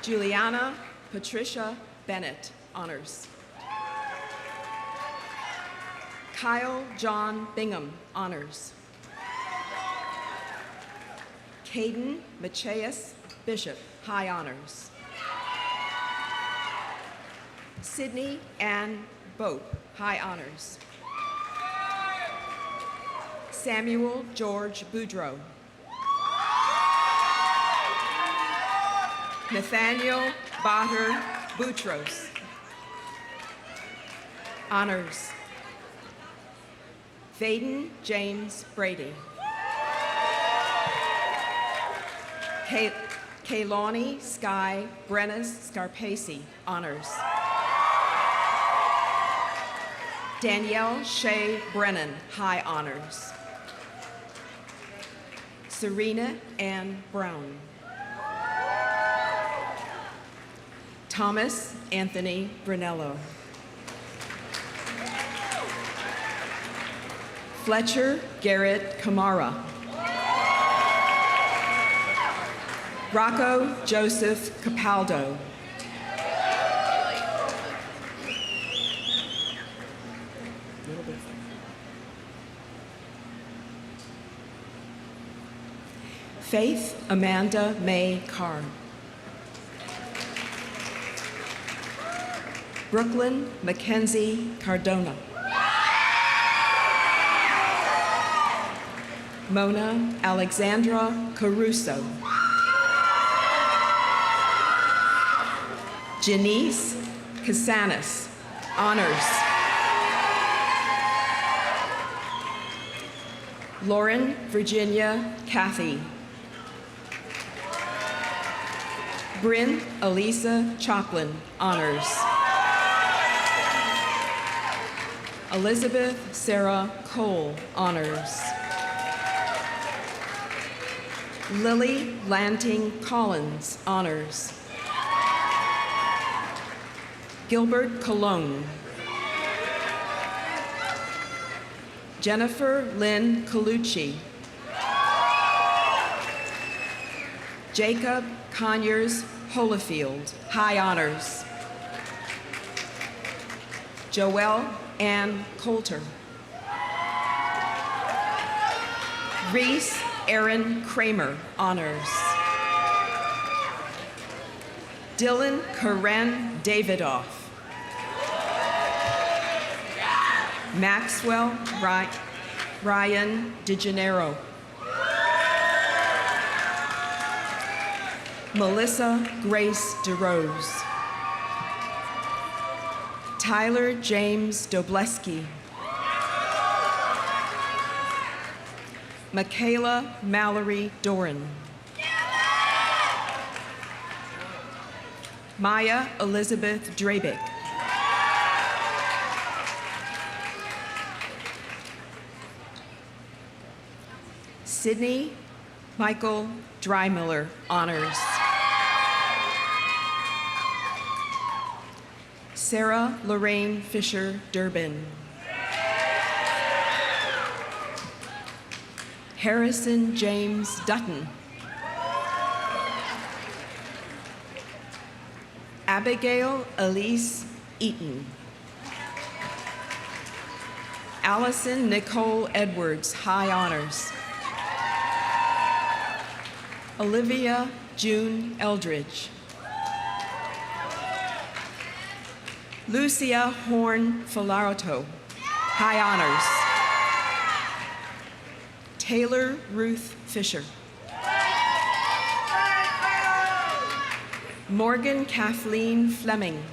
Juliana Patricia Bennett, honors. Kyle John Bingham, honors. Caden Macias Bishop, high honors. Sydney Ann Bope, high honors. Samuel George Boudreau. Nathaniel Baher Boutros, honors. Vaden James Brady. Kaylani Sky Brennis Scarpaci, honors. Danielle Shea Brennan, high honors. Serena Ann Brown. Thomas Anthony Brunello. Fletcher Garrett Kamara. Rocco Joseph Capaldo. Faith Amanda May Carr. Brooklyn Mackenzie Cardona. Mona Alexandra Caruso. Janice Casanis, honors. Lauren Virginia Cathy. Bryn Elisa Choplin, honors. Elizabeth Sarah Cole, honors. Lily Lanting Collins, honors. Gilbert Colon. Jennifer Lynn Colucci. Jacob Conyers Holofield, high honors. Joelle Ann Coulter. Reese Aaron Kramer, honors. Dylan Karen Davidoff. Maxwell Ryan DeGennaro. Melissa Grace DeRose. Tyler James Dobleski. Michaela Mallory Doran. Maya Elizabeth Drabick. Sydney Michael Drymiller, honors. Sarah Lorraine Fisher Durbin. Harrison James Dutton. Abigail Elise Eaton. Allison Nicole Edwards, high honors. Olivia June Eldridge. Lucia Horn Filarto, high honors. Taylor Ruth Fisher. Morgan Kathleen Fleming.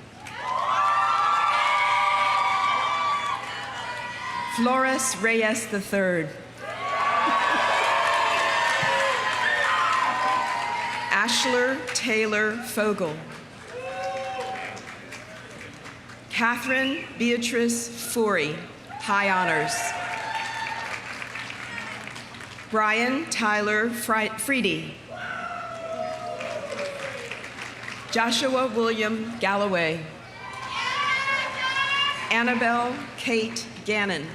Flores Reyes III. Ashler Taylor Fogel. Catherine Beatrice Foury, high honors. Brian Tyler Freedy. Joshua William Galloway. Annabelle Kate Gannon.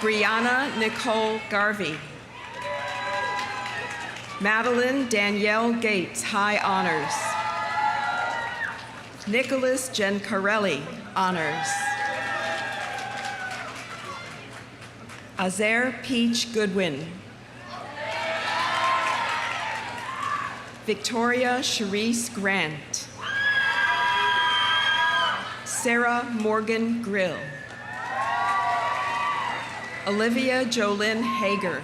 Brianna Nicole Garvey. Madeline Danielle Gates, high honors. Nicholas Gencarelli, honors. Azair Peach Goodwin. Victoria Cherise Grant. Sarah Morgan Grill. Olivia Jolynn Hager.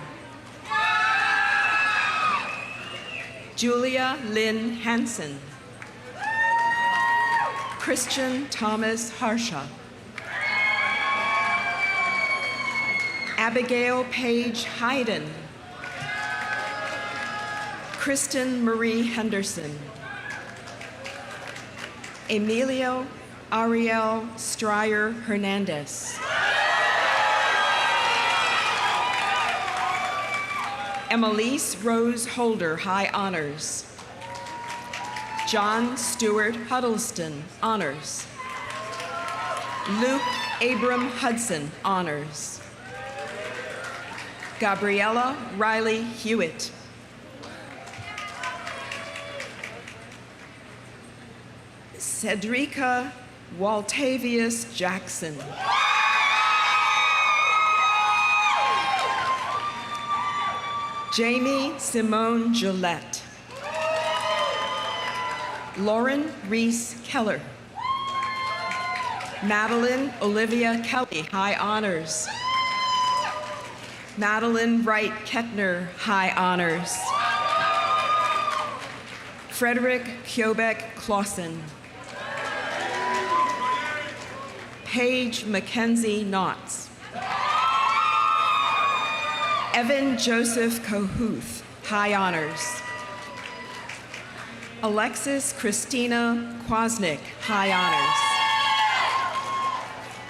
Julia Lynn Hansen. Christian Thomas Harsha. Abigail Page Hayden. Kristen Marie Henderson. Emilio Ariel Stryer Hernandez. Emelise Rose Holder, high honors. John Stewart Huddleston, honors. Luke Abram Hudson, honors. Gabriella Riley Hewitt. Cedrica Waltavius Jackson. Jamie Simone Gillette. Lauren Reese Keller. Madeline Olivia Kelly, high honors. Madeline Wright Kettner, high honors. Frederick Kjobek Clausen. Paige Mackenzie Knotts. Evan Joseph Kohuth, high honors. Alexis Christina Kwasnick, high honors.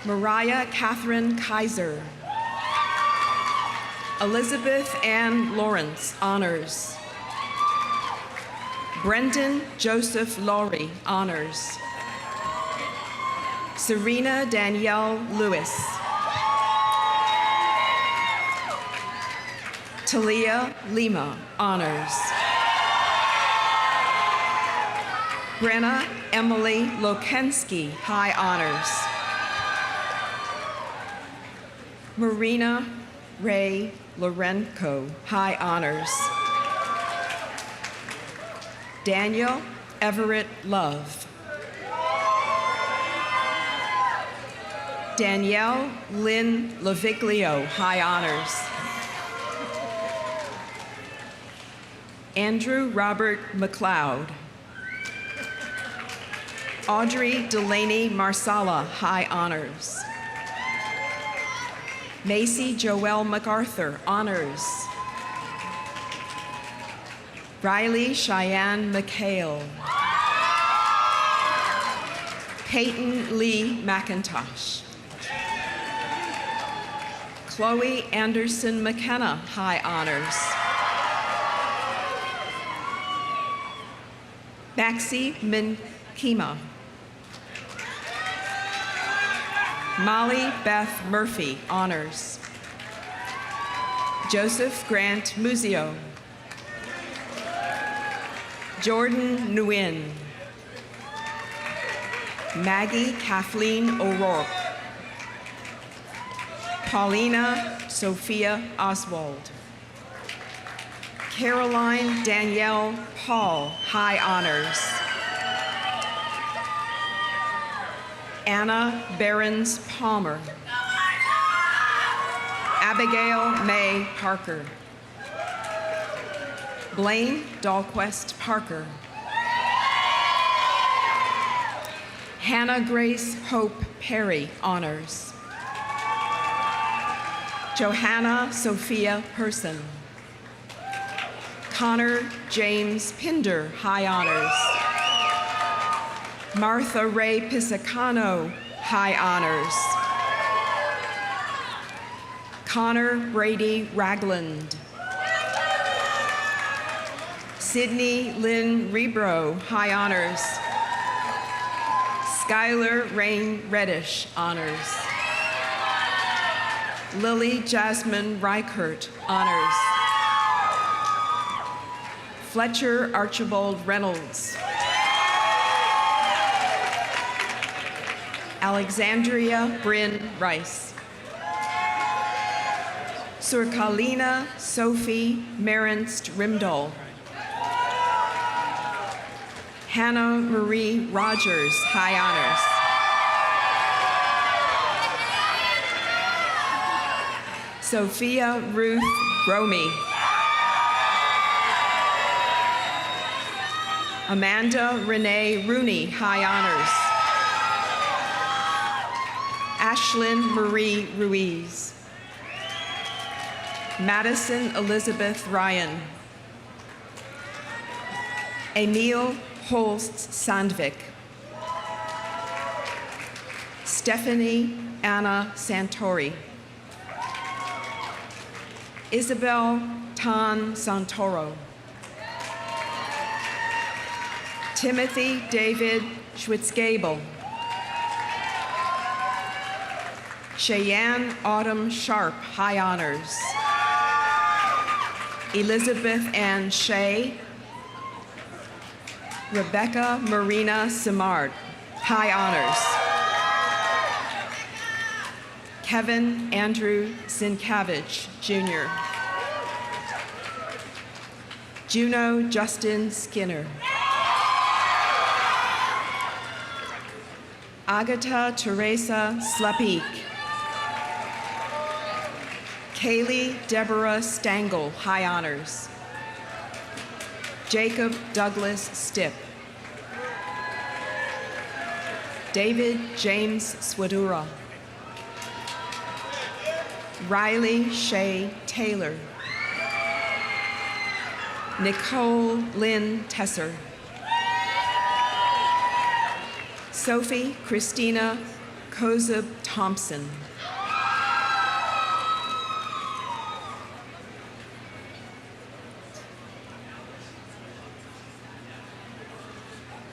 Mariah Catherine Kaiser. Elizabeth Ann Lawrence, honors. Brendan Joseph Laurie, honors. Serena Danielle Lewis. Talia Lima, honors. Brenna Emily Lokensky, high honors. Marina Ray Lorenko, high honors. Daniel Everett Love. Danielle Lynn Laviglio, high honors. Andrew Robert McLeod. Audrey Delaney Marsala, high honors. Macy Joelle MacArthur, honors. Riley Cheyenne McHale. Peyton Lee McIntosh. Chloe Anderson McKenna, high honors. Maxie Minkema. Molly Beth Murphy, honors. Joseph Grant Muzio. Jordan Nguyen. Maggie Kathleen O'Rourke. Paulina Sophia Oswald. Caroline Danielle Paul, high honors. Anna Behrens Palmer. Abigail May Parker. Blaine Dahlquist Parker. Hannah Grace Hope Perry, honors. Johanna Sophia Person. Connor James Pinder, high honors. Martha Ray Pisacano, high honors. Connor Brady Ragland. Sydney Lynn Rebro, high honors. Skylar Rain Reddish, honors. Lily Jasmine Reichert, honors. Fletcher Archibald Reynolds. Alexandria Bryn Rice. Surkalina Sophie Marenst Rimdahl. Hannah Marie Rogers, high honors. Sophia Ruth Romy. Amanda Renee Rooney, high honors. Ashlyn Marie Ruiz. Madison Elizabeth Ryan. Emil Holst Sandvik. Stephanie Anna Santori. Isabel Tan Santoro. Timothy David Schwitzgabel. Cheyenne Autumn Sharp, high honors. Elizabeth Ann Shea. Rebecca Marina Simard, high honors. Kevin Andrew Sinkavich, Jr. Juno Justin Skinner. Agata Teresa Slapik. Kaylee Deborah Stangl, high honors. Jacob Douglas Stipp. David James Swadura. Riley Shay Taylor. Nicole Lynn Tesser. Sophie Christina Kozub Thompson.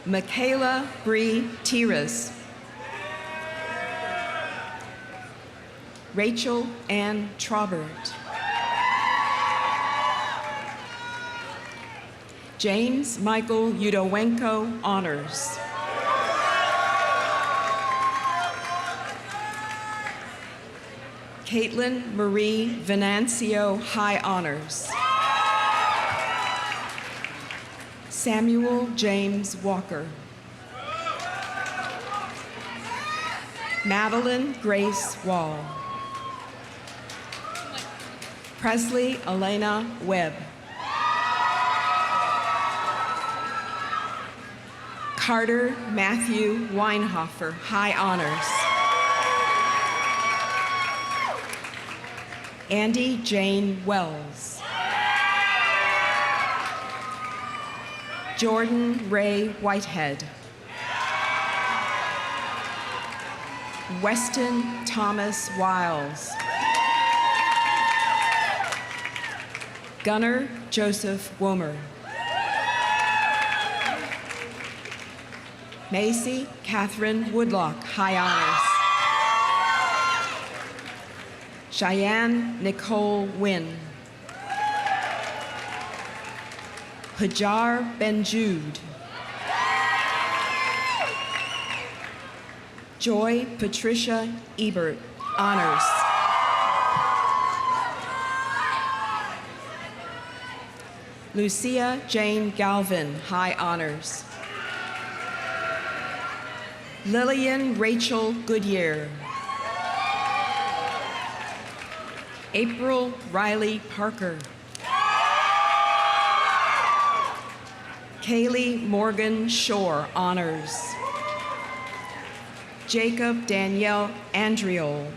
Michaela Bree Tiras. Rachel Ann Traubert. James Michael Udowenko, honors. Caitlin Marie Venancio, high honors. Samuel James Walker. Madeline Grace Wall. Presley Elena Webb. Carter Matthew Weinhofer, high honors. Andy Jane Wells. Jordan Ray Whitehead. Weston Thomas Wiles. Gunnar Joseph Womer. Macy Catherine Woodlock, high honors. Cheyenne Nicole Wynn. Hajar Ben-Jude. Joy Patricia Ebert, honors. Lucia Jane Galvin, high honors. Lillian Rachel Goodyear. April Riley Parker. Kaylee Morgan Shore, honors. Jacob Danielle Andriol.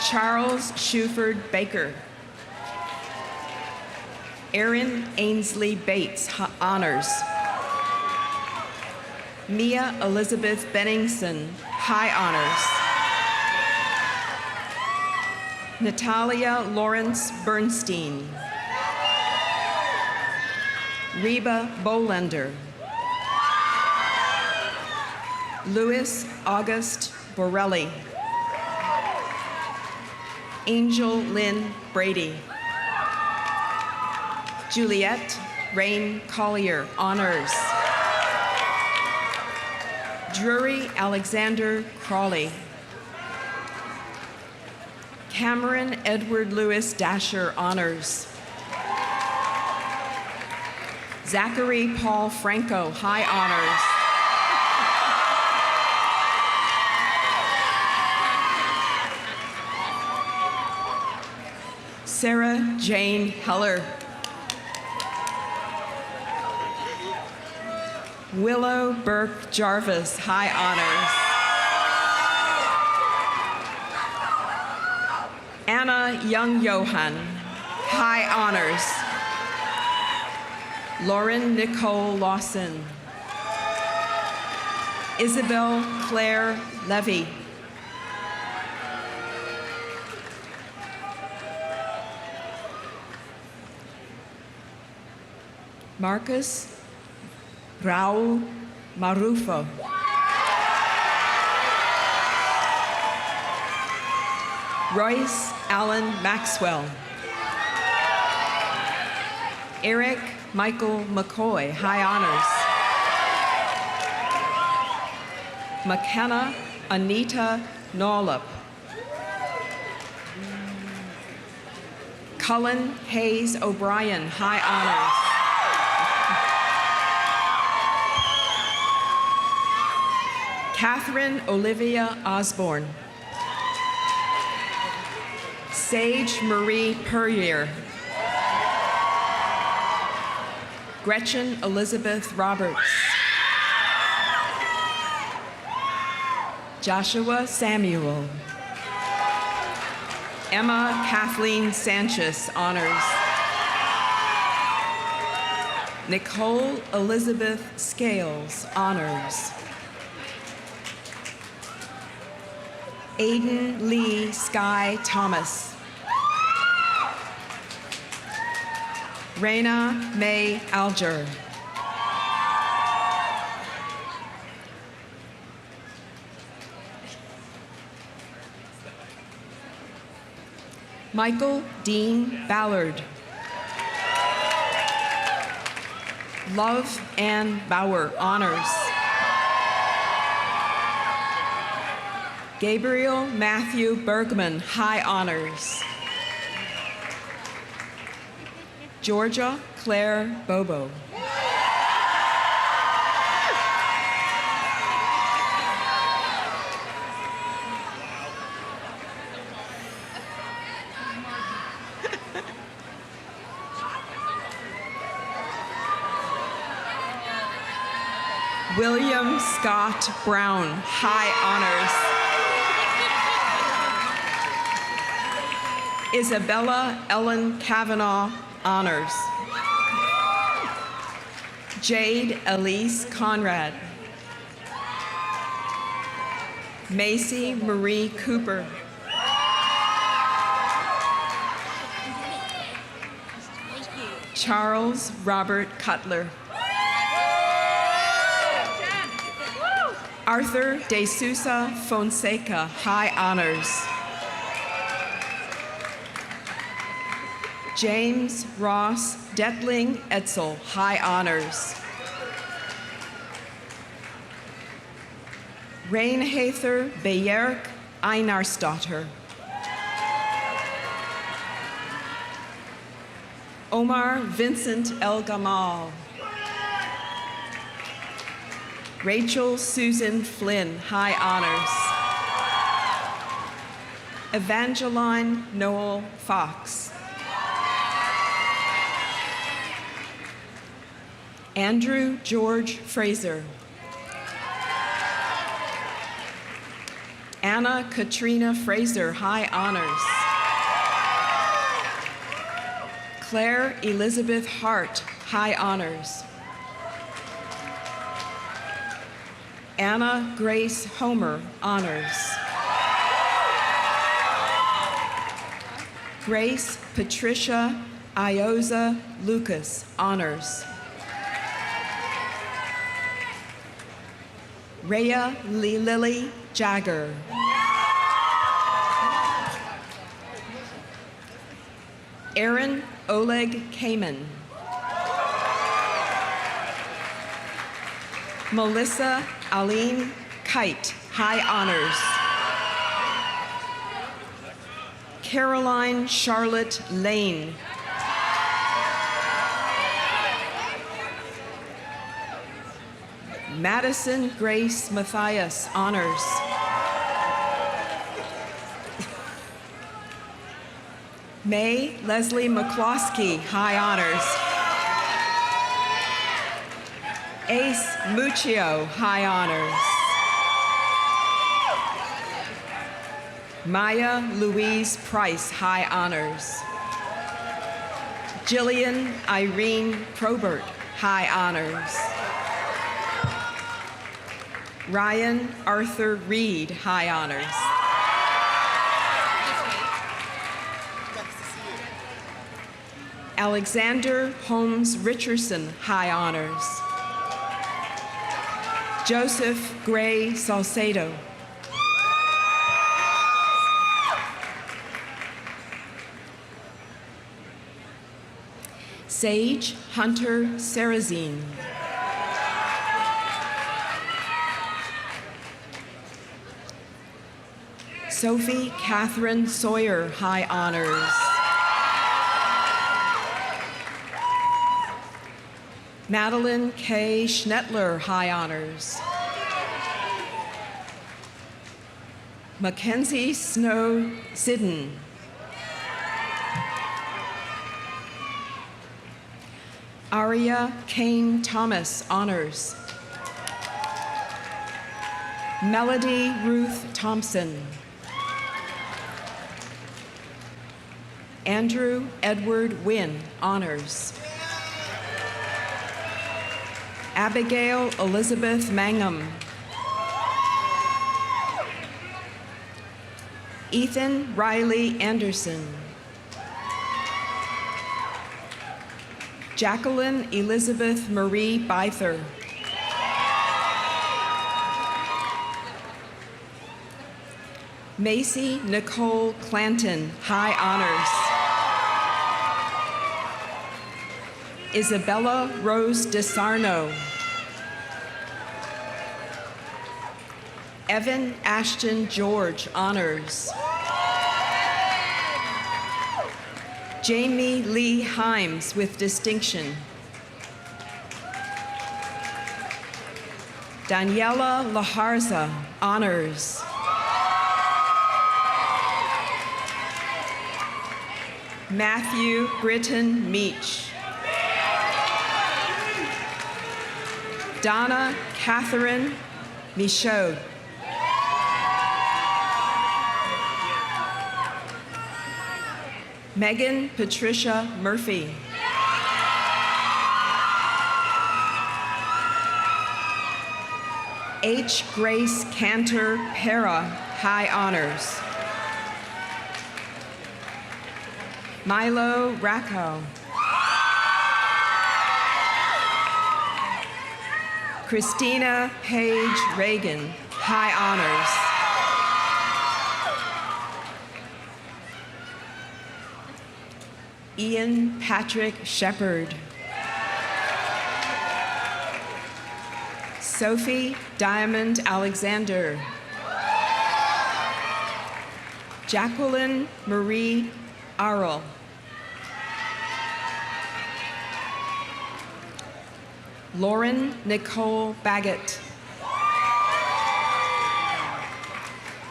Charles Shuford Baker. Erin Ainsley Bates, honors. Mia Elizabeth Benningson, high honors. Natalia Lawrence Bernstein. Reba Bolender. Louis August Borelli. Angel Lynn Brady. Juliette Rain Collier, honors. Drury Alexander Crawley. Cameron Edward Lewis Dasher, honors. Zachary Paul Franco, high honors. Sarah Jane Heller. Willow Burke Jarvis, high honors. Anna Young Johan, high honors. Lauren Nicole Lawson. Isabel Claire Levy. Marcus Raul Marufo. Royce Allen Maxwell. Eric Michael McCoy, high honors. McKenna Anita Nollop. Cullen Hayes O'Brien, high honors. Catherine Olivia Osborne. Sage Marie Puryear. Gretchen Elizabeth Roberts. Joshua Samuel. Emma Kathleen Sanchez, honors. Nicole Elizabeth Scales, honors. Aiden Lee Sky Thomas. Raina May Alger. Michael Dean Ballard. Love Ann Bauer, honors. Gabriel Matthew Bergman, high honors. Georgia Claire Bobo. William Scott Brown, high honors. Isabella Ellen Kavanaugh, honors. Jade Elise Conrad. Macy Marie Cooper. Charles Robert Cutler. Arthur De Sousa Fonseca, high honors. James Ross Detling Etzel, high honors. Reinhather Beyerk Einarsdotter. Omar Vincent El Gamal. Rachel Susan Flynn, high honors. Evangeline Noel Fox. Andrew George Fraser. Anna Katrina Fraser, high honors. Claire Elizabeth Hart, high honors. Anna Grace Homer, honors. Grace Patricia Ioza Lucas, honors. Rhea Lee Lily Jagger. Aaron Oleg Kamen. Melissa Aline Kite, high honors. Caroline Charlotte Lane. Madison Grace Matthias, honors. May Leslie McCloskey, high honors. Ace Muccio, high honors. Maya Louise Price, high honors. Jillian Irene Probert, high honors. Ryan Arthur Reed, high honors. Alexander Holmes Richardson, high honors. Joseph Gray Salcedo. Sage Hunter Sarazine. Sophie Catherine Sawyer, high honors. Madeline K. Schnettler, high honors. Mackenzie Snow Sidden. Aria Kane Thomas, honors. Melody Ruth Thompson. Andrew Edward Wynn, honors. Abigail Elizabeth Mangum. Ethan Riley Anderson. Jacqueline Elizabeth Marie Byther. Macy Nicole Clanton, high honors. Isabella Rose DeSarno. Evan Ashton George, honors. Jamie Lee Himes with distinction. Daniela Laharza, honors. Matthew Britton Meach. Donna Catherine Michaud. Megan Patricia Murphy. H. Grace Cantor Pera, high honors. Milo Racco. Christina Page Reagan, high honors. Ian Patrick Shepard. Sophie Diamond Alexander. Jacqueline Marie Arl. Lauren Nicole Baggett.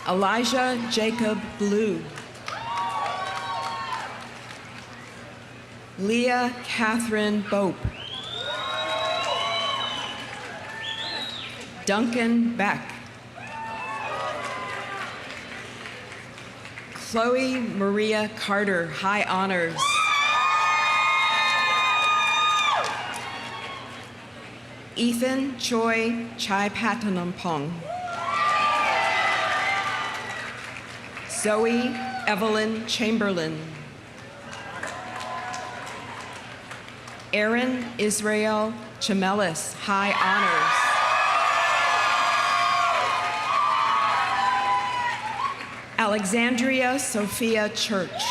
Elijah Jacob Blue. Leah Catherine Bope. Duncan Beck. Chloe Maria Carter, high honors. Ethan Choi Chai Patanampong. Zoe Evelyn Chamberlain. Aaron Israel Chamelis, high honors. Alexandria Sophia Church.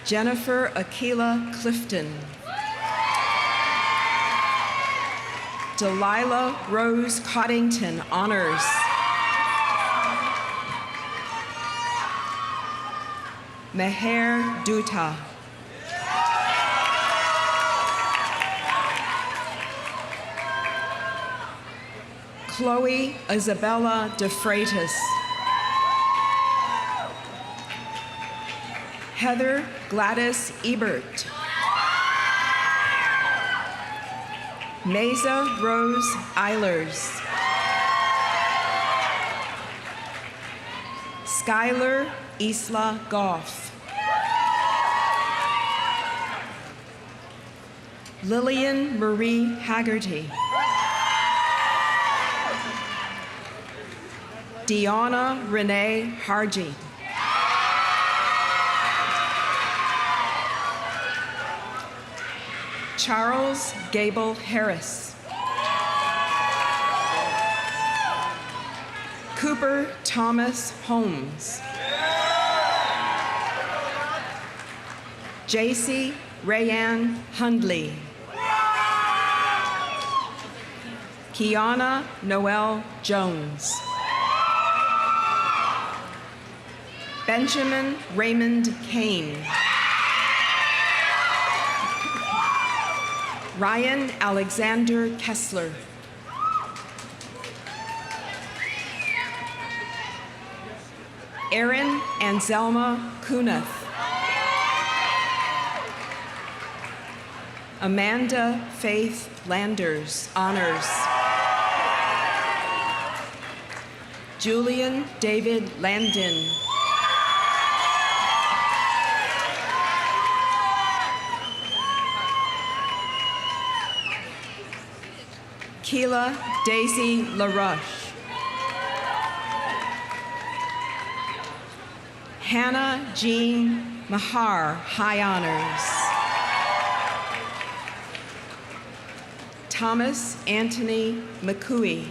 Jennifer Aquila Clifton. Delilah Rose Coddington, honors. Meher Dutta. Chloe Isabella De Freitas. Heather Gladys Ebert. Mesa Rose Eilers. Skylar Isla Goff. Lillian Marie Haggerty. Deanna Renee Harji. Charles Gable Harris. Cooper Thomas Holmes. JC Rayanne Hundley. Kiana Noel Jones. Benjamin Raymond Kane. Ryan Alexander Kessler. Erin Anselma Kunath. Amanda Faith Landers, honors. Julian David Landon. Keela Daisy LaRush. Hannah Jean Mahar, high honors. Thomas Anthony McCooey.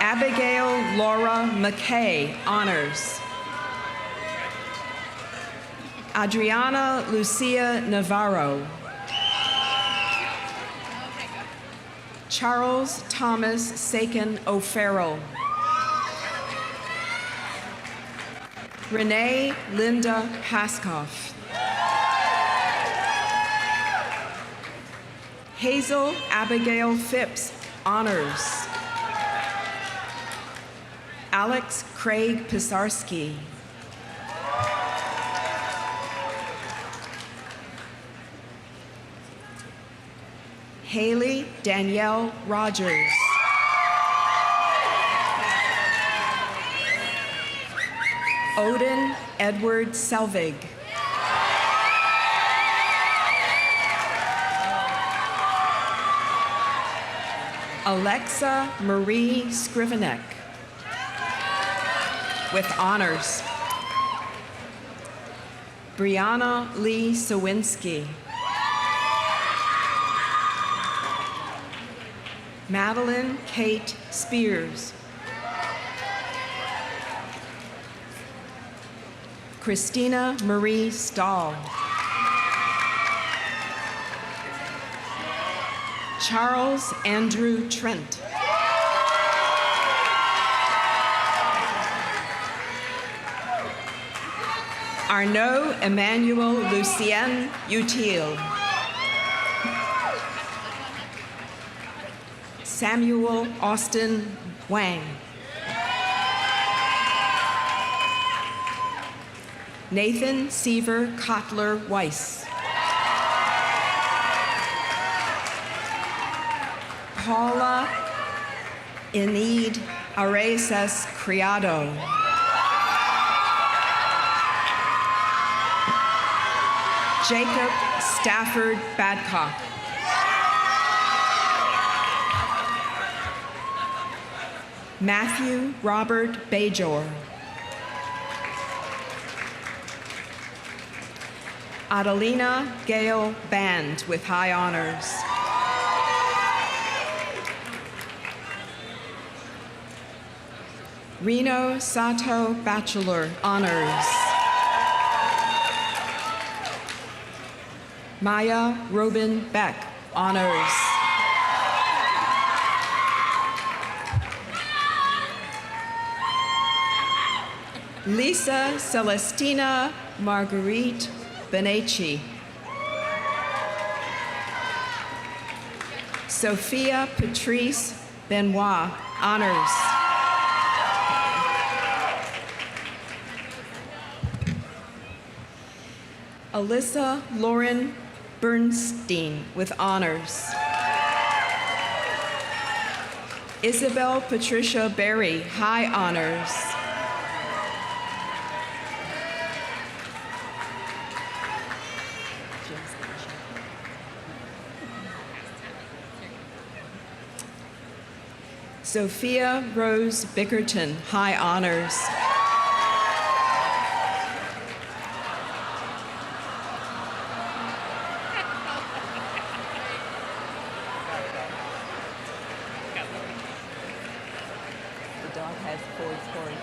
Abigail Laura McKay, honors. Adriana Lucia Navarro. Charles Thomas Sakin O'Farrell. Renee Linda Paskoff. Hazel Abigail Phipps, honors. Alex Craig Pisarski. Haley Danielle Rogers. Odin Edward Selvig. Alexa Marie Scrivenek, with honors. Brianna Lee Sawinski. Madeline Kate Spears. Christina Marie Stahl. Charles Andrew Trent. Arnaud Emmanuel Lucien Util. Samuel Austin Wang. Nathan Seaver Kotler Weiss. Paula Enid Areces Criado. Jacob Stafford Badcock. Matthew Robert Bajor. Adelina Gail Band with high honors. Reno Sato Bachelor Honors. Maya Robin Beck Honors. Lisa Celestina Marguerite Benechi. Sophia Patrice Benoit Honors. Alyssa Lauren Bernstein with honors. Isabel Patricia Berry, high honors. Sophia Rose Bickerton, high honors. The dog has 4 scores.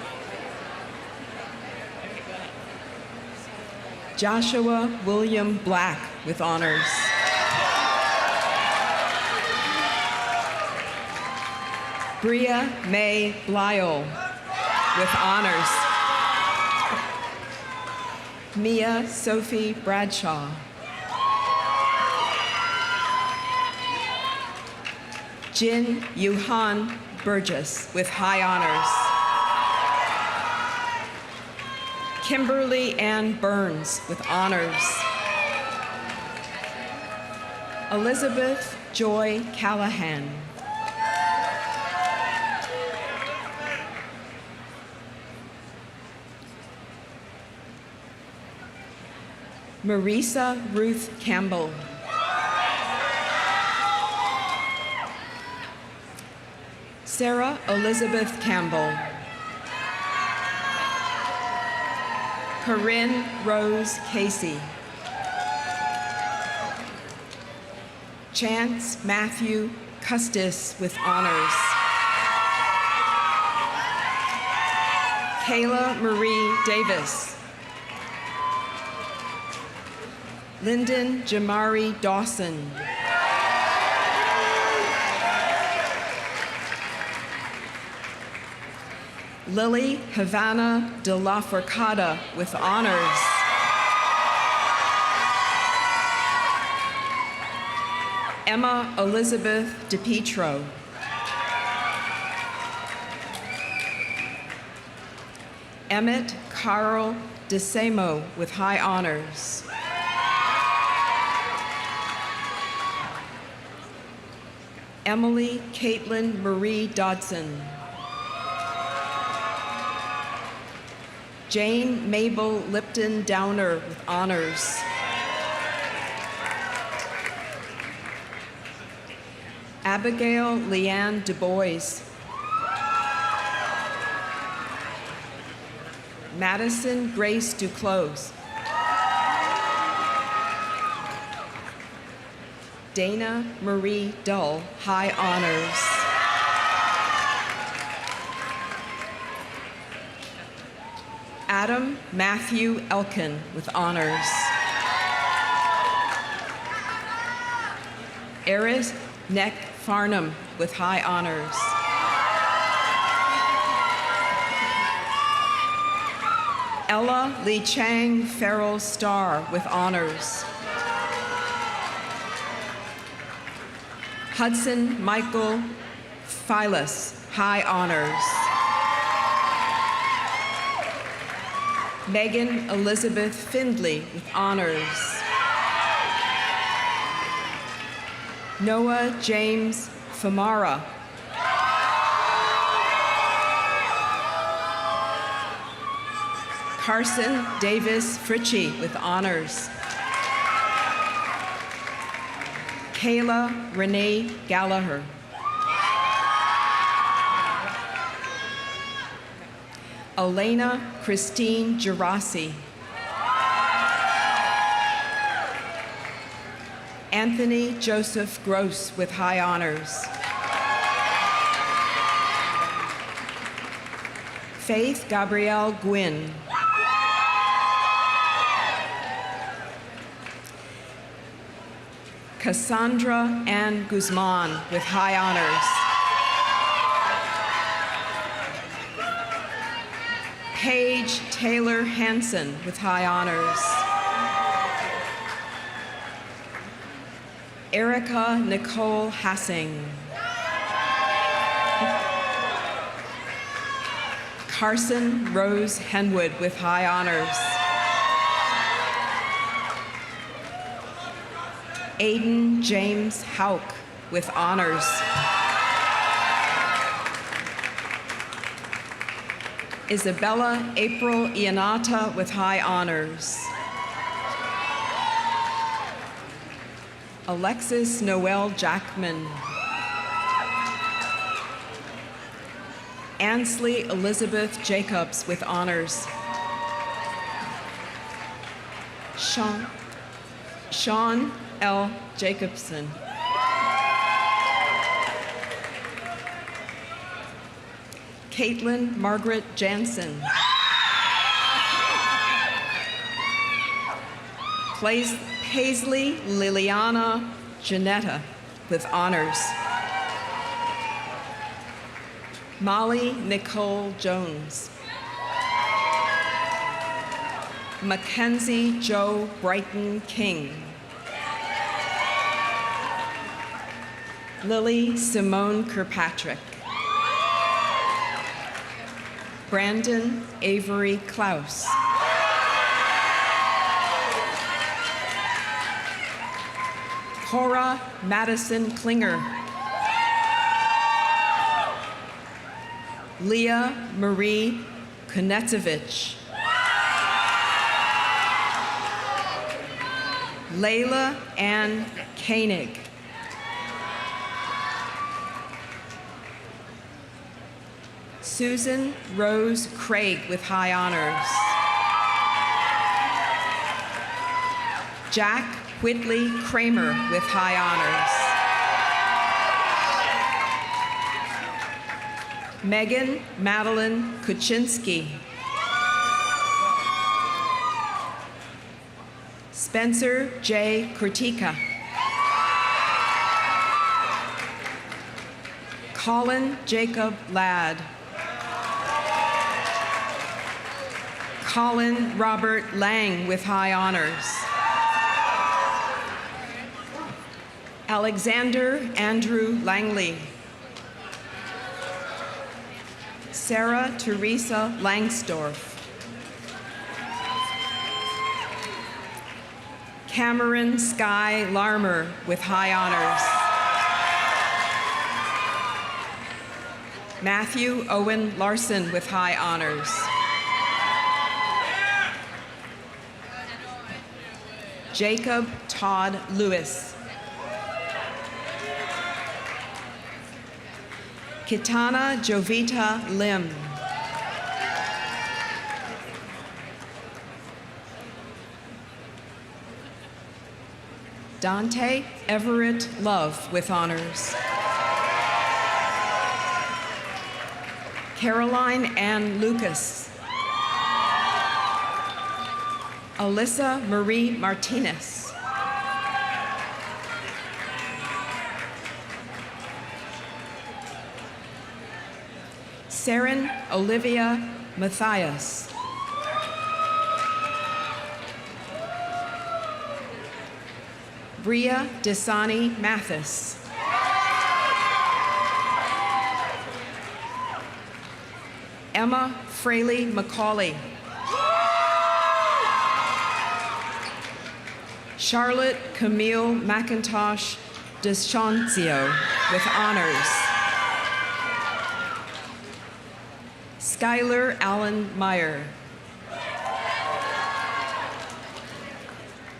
Joshua William Black with honors. Bria May Blyle with honors. Mia Sophie Bradshaw. Jin Yuhan Burgess with high honors. Kimberly Ann Burns with honors. Elizabeth Joy Callahan. Marisa Ruth Campbell. Sarah Elizabeth Campbell. Corinne Rose Casey. Chance Matthew Custis with honors. Kayla Marie Davis. Lyndon Jamari Dawson. Lily Havana de la Forcada with honors. Emma Elizabeth DePietro. Emmett Carl DeSemo with high honors. Emily Caitlin Marie Dodson. Jane Mabel Lipton Downer with honors. Abigail Leanne Du Bois. Madison Grace Duclos. Dana Marie Dull, high honors. Adam Matthew Elkin with honors. Eris Neck Farnham with high honors. Ella Lee Chang Farrell Starr with honors. Hudson Michael Philas, high honors. Megan Elizabeth Findley with honors. Noah James Famara. Carson Davis Fritchie with honors. Kayla Renee Gallagher. Elena Christine Gerasi. Anthony Joseph Gross with high honors. Faith Gabrielle Gwynn. Cassandra Ann Guzman with high honors. Paige Taylor Hansen with high honors. Erica Nicole Hassing. Carson Rose Henwood with high honors. Aiden James Hauk with honors. Isabella April Ianata with high honors. Alexis Noel Jackman. Ansley Elizabeth Jacobs with honors. Sean L. Jacobson. Caitlin Margaret Jansen. Paisley Liliana Janetta with honors. Molly Nicole Jones. Mackenzie Joe Brighton King. Lily Simone Kirkpatrick. Brandon Avery Klaus. Cora Madison Klinger. Leah Marie Konetsevich. Layla Ann Koenig. Susan Rose Craig with high honors. Jack Whitley Kramer with high honors. Megan Madeline Kuczynski. Spencer J. Kurtika. Colin Jacob Ladd. Colin Robert Lang with high honors. Alexander Andrew Langley. Sarah Teresa Langsdorf. Cameron Sky Larmer with high honors. Matthew Owen Larson with high honors. Jacob Todd Lewis. Kitana Jovita Lim. Dante Everett Love with honors. Caroline Ann Lucas. Alyssa Marie Martinez. Saren Olivia Matthias. Bria Desani Mathis. Emma Fraley Macaulay. Charlotte Camille McIntosh Deschancio with honors. Skylar Allen Meyer.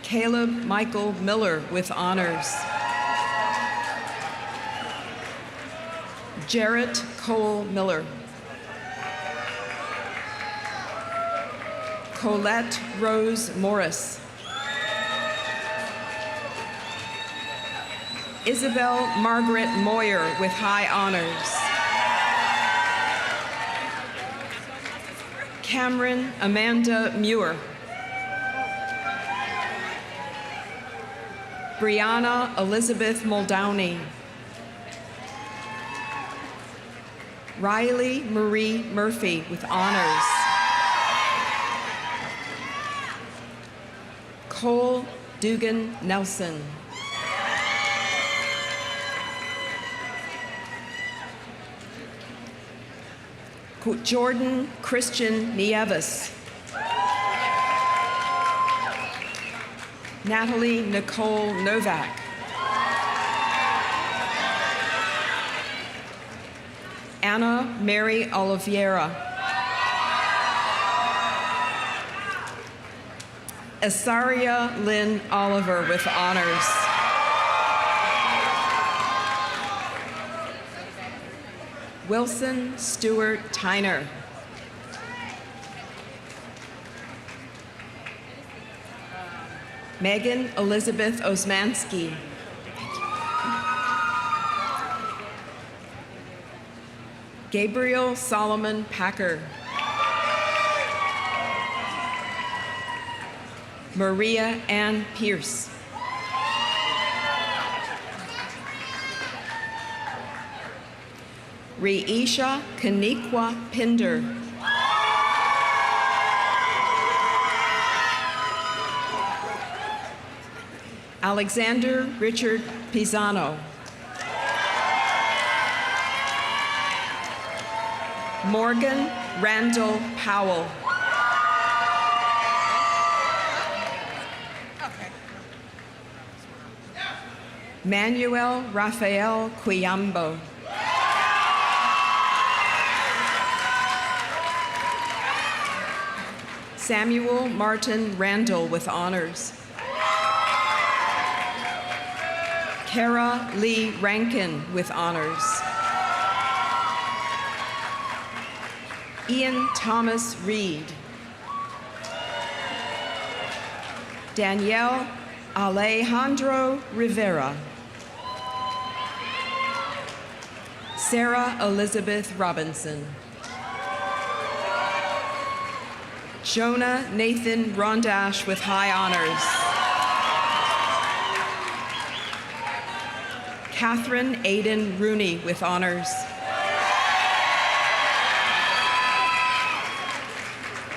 Caleb Michael Miller with honors. Jarrett Cole Miller. Colette Rose Morris. Isabel Margaret Moyer with high honors. Cameron Amanda Muir. Brianna Elizabeth Muldowney. Riley Marie Murphy with honors. Cole Dugan Nelson. Jordan Christian Nieves. Natalie Nicole Novak. Anna Mary Oliveira. Asaria Lynn Oliver with honors. Wilson Stewart Tyner. Megan Elizabeth Osmansky. Gabriel Solomon Packer. Maria Ann Pierce. Reisha Kanikwa Pinder. Alexander Richard Pisano. Morgan Randall Powell. Manuel Rafael Quiyambo. Samuel Martin Randall with honors. Kara Lee Rankin with honors. Ian Thomas Reed. Danielle Alejandro Rivera. Sarah Elizabeth Robinson. Jonah Nathan Rondash with high honors. Catherine Aiden Rooney with honors.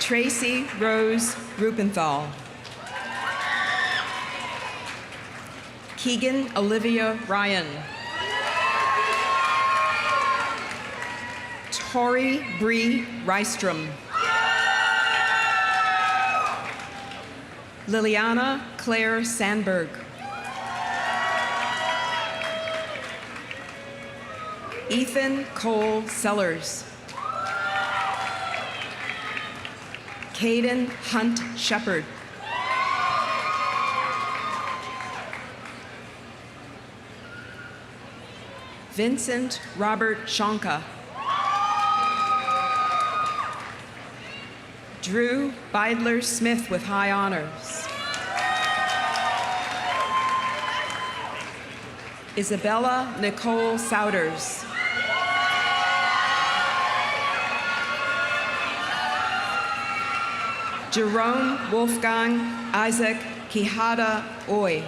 Tracy Rose Rupenthal. Keegan Olivia Ryan. Tori Bree Rystrom. Liliana Claire Sandberg. Ethan Cole Sellers. Caden Hunt Shepard. Vincent Robert Shonka. Drew Beidler Smith with high honors. Isabella Nicole Souders. Jerome Wolfgang Isaac Quijada Oy.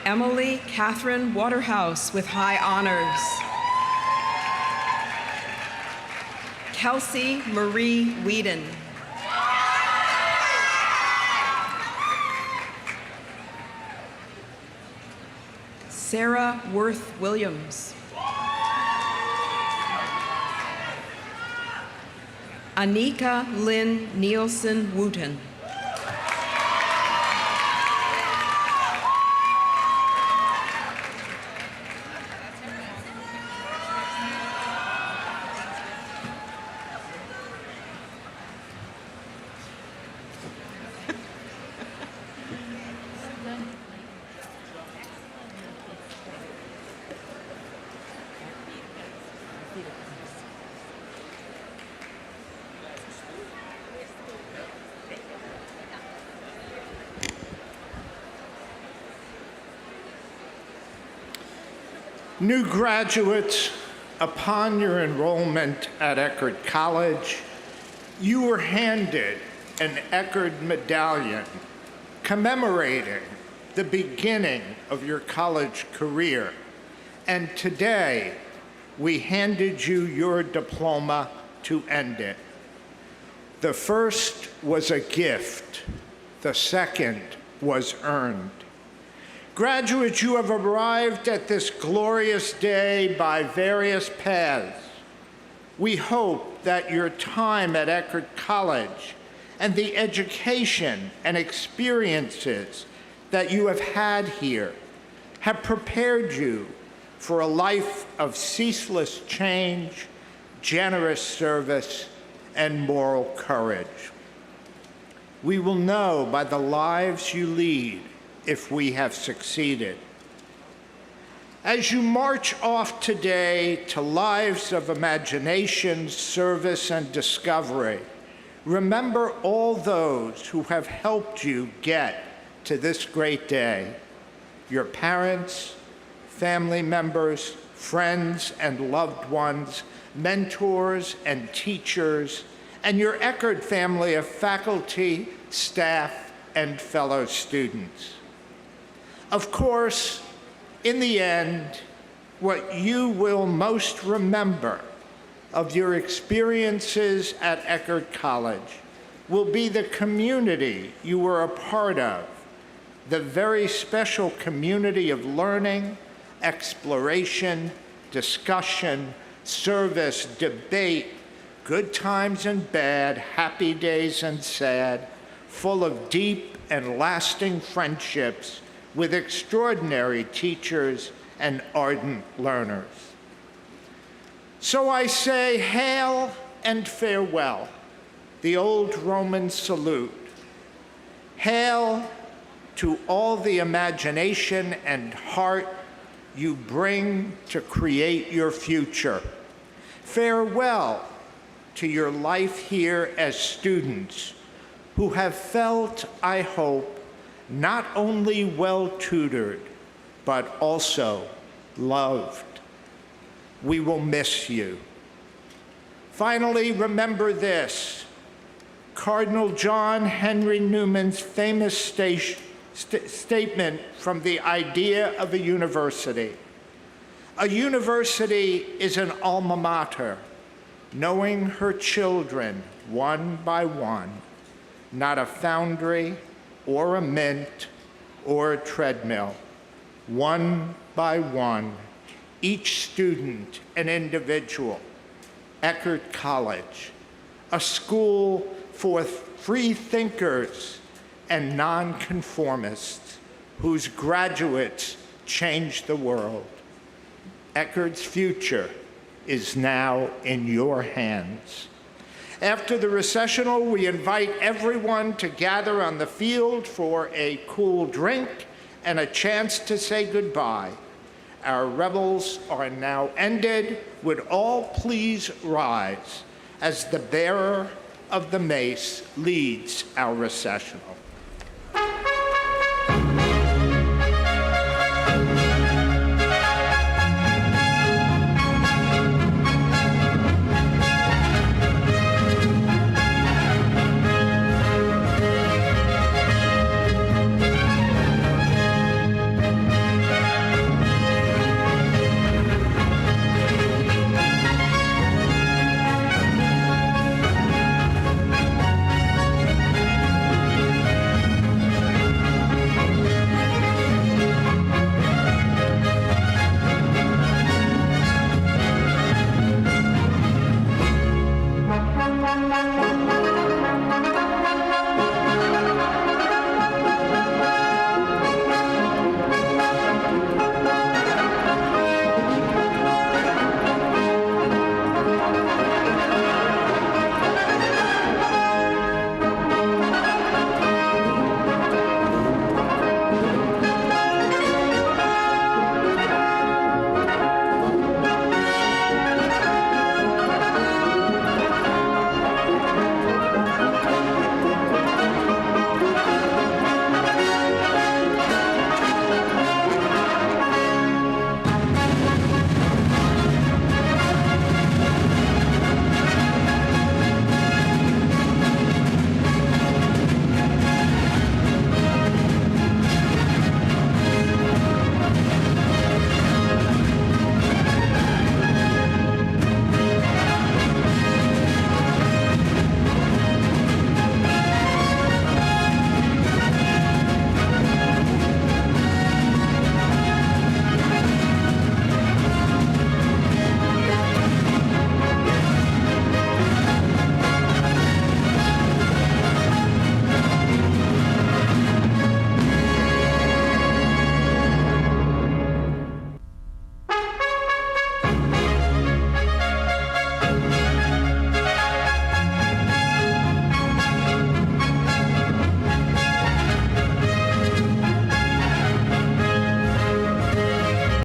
Emily Catherine Waterhouse with high honors. Kelsey Marie Whedon. Sarah Worth Williams. Anika Lynn Nielsen Wooten. New graduates, upon your enrollment at Eckerd College, you were handed an Eckerd Medallion commemorating the beginning of your college career. And today, we handed you your diploma to end it. The first was a gift. The second was earned. Graduates, you have arrived at this glorious day by various paths. We hope that your time at Eckerd College and the education and experiences that you have had here have prepared you for a life of ceaseless change, generous service, and moral courage. We will know by the lives you lead if we have succeeded. As you march off today to lives of imagination, service, and discovery, remember all those who have helped you get to this great day: your parents, family members, friends and loved ones, mentors and teachers, and your Eckerd family of faculty, staff, and fellow students. Of course, in the end, what you will most remember of your experiences at Eckerd College will be the community you were a part of, the very special community of learning, exploration, discussion, service, debate, good times and bad, happy days and sad, full of deep and lasting friendships with extraordinary teachers and ardent learners. So I say, hail and farewell, the old Roman salute. Hail to all the imagination and heart you bring to create your future. Farewell to your life here as students who have felt, I hope, not only well tutored, but also loved. We will miss you. Finally, remember this: Cardinal John Henry Newman's famous statement from the idea of a university. A university is an alma mater, knowing her children one by one, not a foundry or a mint or a treadmill. One by one, each student an individual. Eckerd College, a school for free thinkers and nonconformists whose graduates change the world. Eckerd's future is now in your hands. After the recessional, we invite everyone to gather on the field for a cool drink and a chance to say goodbye. Our revels are now ended. Would all please rise as the bearer of the mace leads our recessional.